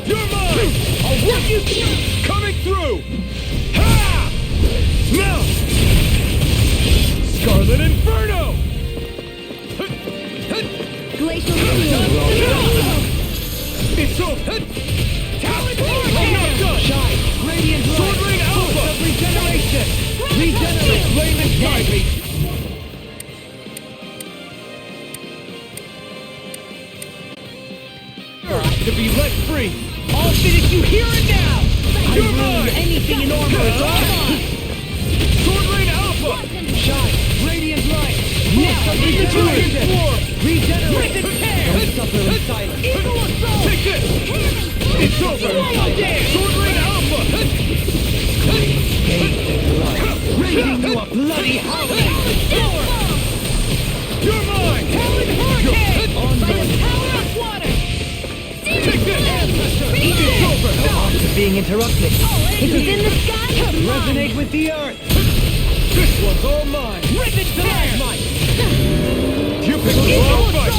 You're mine! I'll work you through! Coming through! Ha! Now! Scarlet Inferno! Glacial It's over! Talent I'm not done! Shine! Radiant light! Sword Ring Alpha! Of regeneration! Regenerate! Raymond, guide me! To be let free! I'll finish you here and now! I You're ruin mine! anything in armor is all mine! Sword Ring Alpha! Shine! Radiant light! Now regeneration! Regenerate! Rip and tear! Don't suffer in silence. Eagle assault! Take this! It's over! Swallow dance! Sword Ring Alpha! Raising you a bloody howling! You're mine! Talent hurricane! By the power of water! Take this! Eat it! Over! After being interrupted. It is in the sky! Resonate with the earth! This one's all mine! Rip and tear! You picked the wrong fight!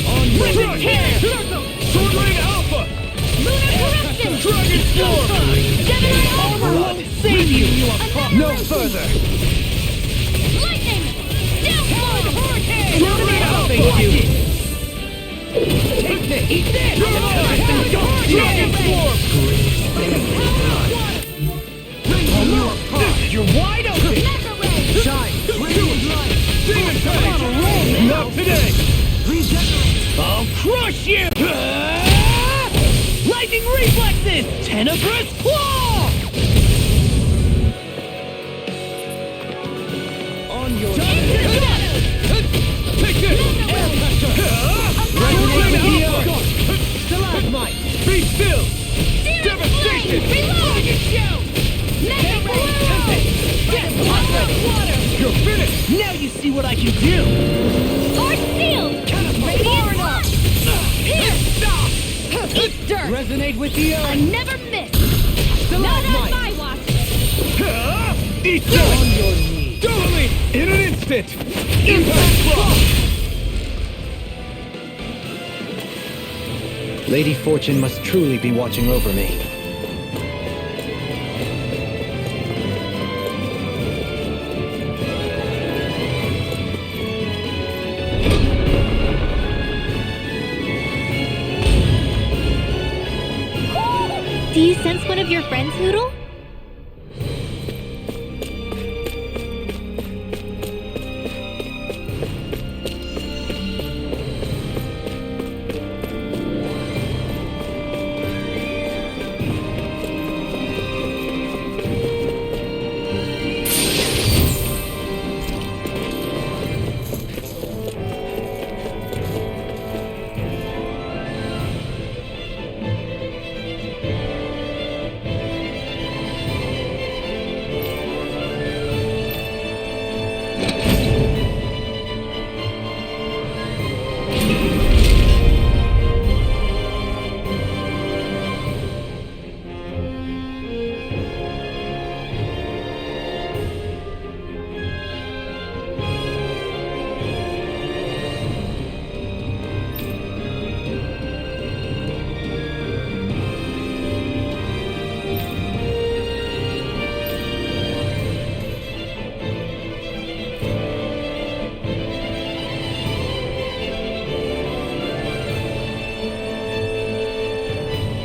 On rip and tear! Sword Ring Alpha! Lunar corruption! Dragon Storm! Gemini Armor armor! won't save you! No further! Lightning! Downpour! Hurricane! Sword Ring Alpha! Take this! Eat this! You're mine! Dragon Storm! You're wide open! Shine! Radiant light! Demon Tank! Not today! I'll crush you! Lightning reflexes! Tenebrous claw! On your Take this! air pressure! Resonate with the earth! Stalagmite! Be still! Devastation! Reload! Mega Tempest! Get water! You're finished! Now you see what I can do! Force sealed! Radiant launch! Pierce! Eat dirt! Resonate with the I earth! never miss! Not on Stalagmite! my watch! Eat On this! your knees! Dominate in an instant! Impact Block! Lady Fortune must truly be watching over me. Do you sense one of your friends, Noodle?